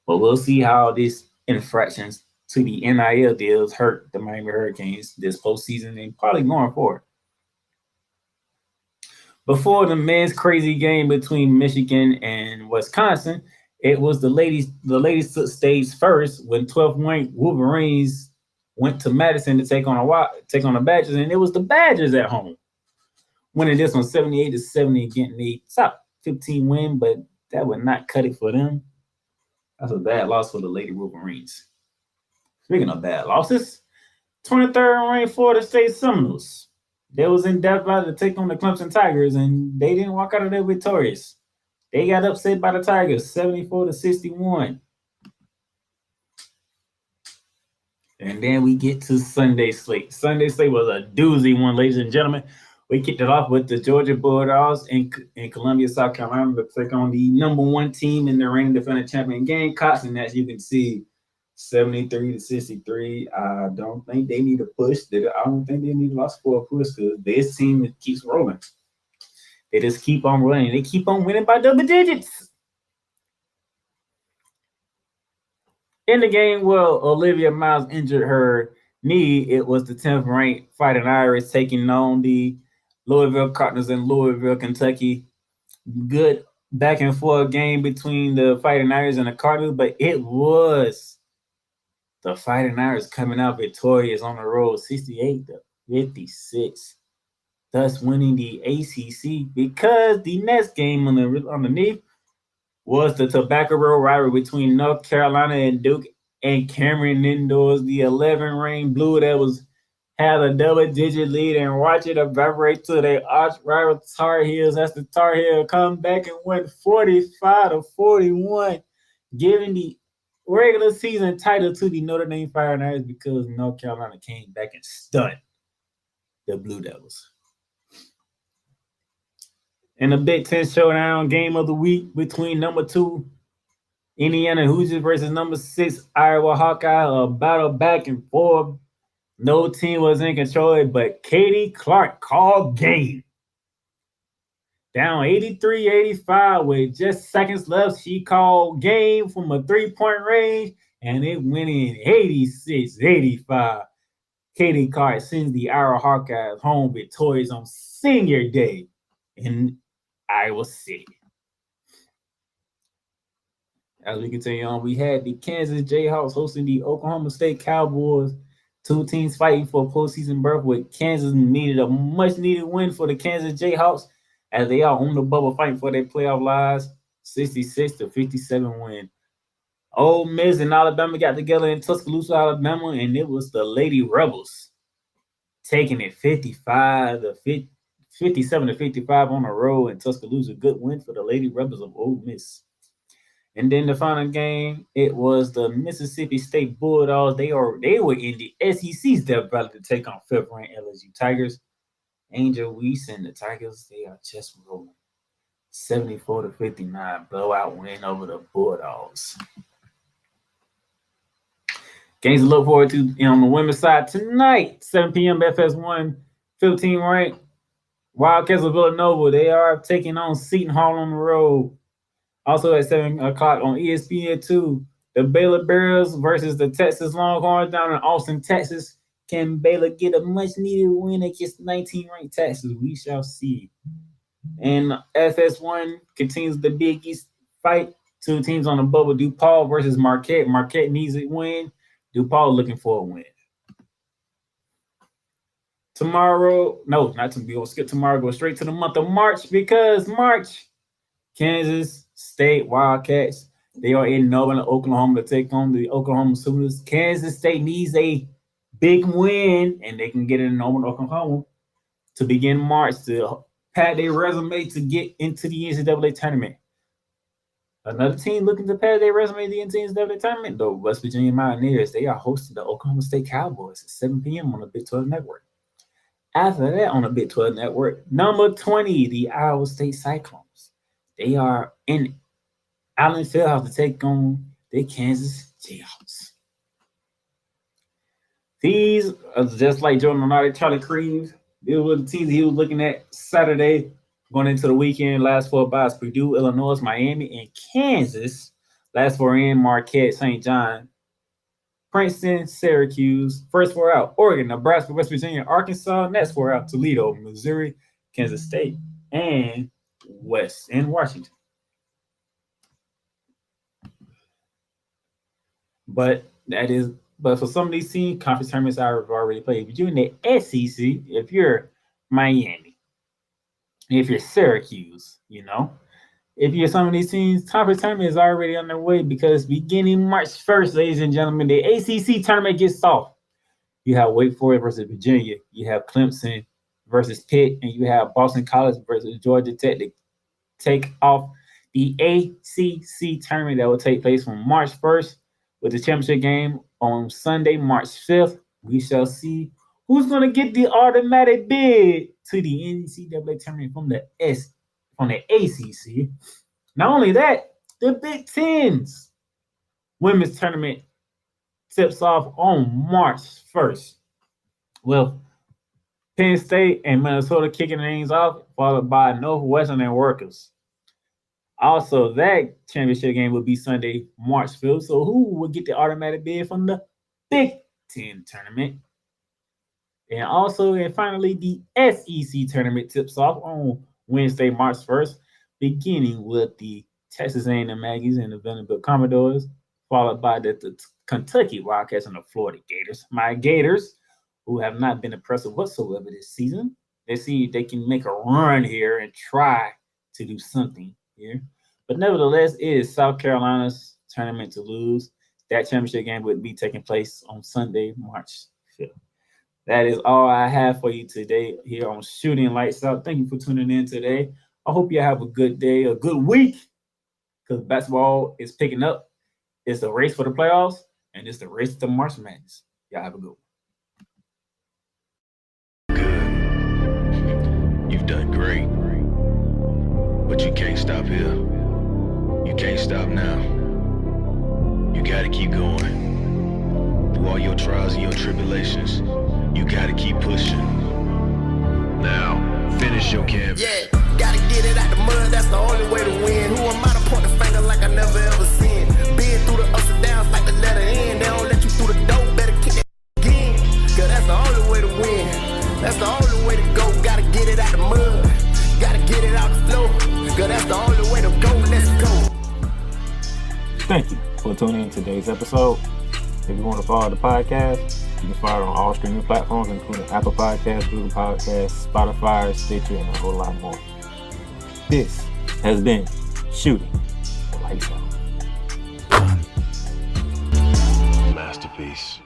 But we'll see how these infractions to the NIL deals hurt the Miami Hurricanes this postseason and probably going forward. Before the men's crazy game between Michigan and Wisconsin, it was the ladies took stage first when 12th-ranked Wolverines went to Madison to take on the Badgers, and it was the Badgers at home, winning this one 78-70, getting a top 15 win, but that would not cut it for them. That's a bad loss for the Lady Wolverines. Speaking of bad losses, 23rd ranked Florida State Seminoles They was in Death Valley to take on the Clemson Tigers, and they didn't walk out of there victorious. They got upset by the Tigers, 74-61. And then we get to Sunday slate. Sunday slate was a doozy one, ladies and gentlemen. We kicked it off with the Georgia Bulldogs in Columbia, South Carolina, to take on the number 1 team in the reigning defending champion Gamecocks. And as you can see, 73-63. I don't think they need a push. I don't think they need a loss for a push because this team keeps rolling. They just keep on rolling. They keep on winning by double digits. In the game where Olivia Miles injured her knee, it was the 10th ranked Fighting Irish taking on the Louisville Cardinals in Louisville, Kentucky. Good back and forth game between the Fighting Irish and the Cardinals, but it was the Fighting Irish coming out victorious on the road, 68-56, thus winning the ACC because the next game underneath was the Tobacco Road rivalry between North Carolina and Duke, and Cameron Indoors, the 11-ranked Blue Devils, had a double-digit lead and watch it evaporate to their arch rival Tar Heels as the Tar Heels come back and win 45-41, giving the regular season title to the Notre Dame Fighting Irish because North Carolina came back and stunned the Blue Devils. In the Big Ten Showdown game of the week between number 2 Indiana Hoosiers versus number 6 Iowa Hawkeye, a battle back and forth. No team was in control, but Katie Clark called game. Down 83-85 with just seconds left, she called game from a 3-point range, and it went in 86-85. Katie Clark sends the Iowa Hawkeyes home victorious on senior day in Iowa City. As we continue on, we had the Kansas Jayhawks hosting the Oklahoma State Cowboys. 2 teams fighting for a postseason berth, with Kansas needed a much-needed win for the Kansas Jayhawks as they are on the bubble fighting for their playoff lives. 66-57 win. Ole Miss and Alabama got together in Tuscaloosa, Alabama, and it was the Lady Rebels taking it 57-55 on the road in Tuscaloosa. Good win for the Lady Rebels of Ole Miss. And then the final game, it was the Mississippi State Bulldogs. They were in the SEC's Death Valley to take on 5th-ranked LSU Tigers. Angel Weiss and the Tigers, they are just rolling. 74-59 blowout win over the Bulldogs. Games to look forward to on the women's side tonight, 7 p.m. FS1, 15th-ranked Wildcats of Villanova. They are taking on Seton Hall on the road. Also at 7 o'clock on ESPN2, the Baylor Bears versus the Texas Longhorns down in Austin, Texas. Can Baylor get a much-needed win against 19th-ranked Texas? We shall see. And FS1 continues the Big East fight. 2 teams on the bubble, DePaul versus Marquette. Marquette needs a win. DePaul looking for a win. Tomorrow, no, not tomorrow. We'll skip tomorrow. Go straight to the month of March because March, Kansas State Wildcats. They are in Northern Oklahoma to take on the Oklahoma Sooners. Kansas State needs a big win, and they can get it in Northern Oklahoma to begin March to pad their resume to get into the NCAA tournament. Another team looking to pad their resume to the NCAA tournament, the West Virginia Mountaineers. They are hosting the Oklahoma State Cowboys at 7 p.m. on the Big 12 Network. After that, on the Big 12 Network, number 20, the Iowa State Cyclones. They are in Allen Fieldhouse to take on the Kansas Jayhawks. These are just like Jordan Renati, Charlie Creams. These were the teams he was looking at Saturday going into the weekend. Last 4 byes: Purdue, Illinois, Miami, and Kansas. Last 4 in: Marquette, St. John, Princeton, Syracuse. First 4 out: Oregon, Nebraska, West Virginia, Arkansas. Next 4 out: Toledo, Missouri, Kansas State, and Washington. But for some of these teams, conference tournaments I've already played. If you're in the SEC, if you're Miami, if you're Syracuse, if you're some of these teams, conference tournament is already on their way because beginning March 1st, ladies and gentlemen, the ACC tournament gets off. You have Wake Forest versus Virginia. You have Clemson versus Pitt, and you have Boston College versus Georgia Tech to take off the ACC tournament that will take place from March 1st with the championship game on Sunday, March 5th. We shall see who's going to get the automatic bid to the NCAA tournament from the ACC. Not only that, the Big Ten's women's tournament tips off on March 1st. Well, Penn State and Minnesota kicking things off, followed by Northwestern and Rutgers. Also, that championship game will be Sunday, March 5th. So who will get the automatic bid from the Big Ten tournament? And also, and finally, the SEC tournament tips off on Wednesday, March 1st, beginning with the Texas A&M Aggies and the Vanderbilt Commodores, followed by the Kentucky Wildcats and the Florida Gators. My Gators, who have not been impressive whatsoever this season, they see they can make a run here and try to do something here. But nevertheless, it is South Carolina's tournament to lose. That championship game would be taking place on Sunday, March 5th. That is all I have for you today here on Shooting Lights Out. Thank you for tuning in today. I hope you have a good day, a good week, because basketball is picking up. It's the race for the playoffs, and it's the race to March Madness. Y'all have a good one. Good. You've done great. But you can't stop here. You can't stop now. You gotta keep going. Through all your trials and your tribulations, you gotta keep pushing. Now, finish your canvas. Yeah, gotta get it out the mud, that's the only way to win. Who am I to point the finger like I never ever seen? Been through the ups and downs like the letter N. They don't let you through the door, better kick that again. Cause that's the only way to win. That's the only way to go. Gotta get it out the mud. Gotta get it out the flow. Cause that's the only way to go. Let's go. Thank you for tuning in to today's episode. If you want to follow the podcast, you can follow it on all streaming platforms, including Apple Podcasts, Google Podcasts, Spotify, Stitcher, and a whole lot more. This has been Shooting Lights Out. Masterpiece.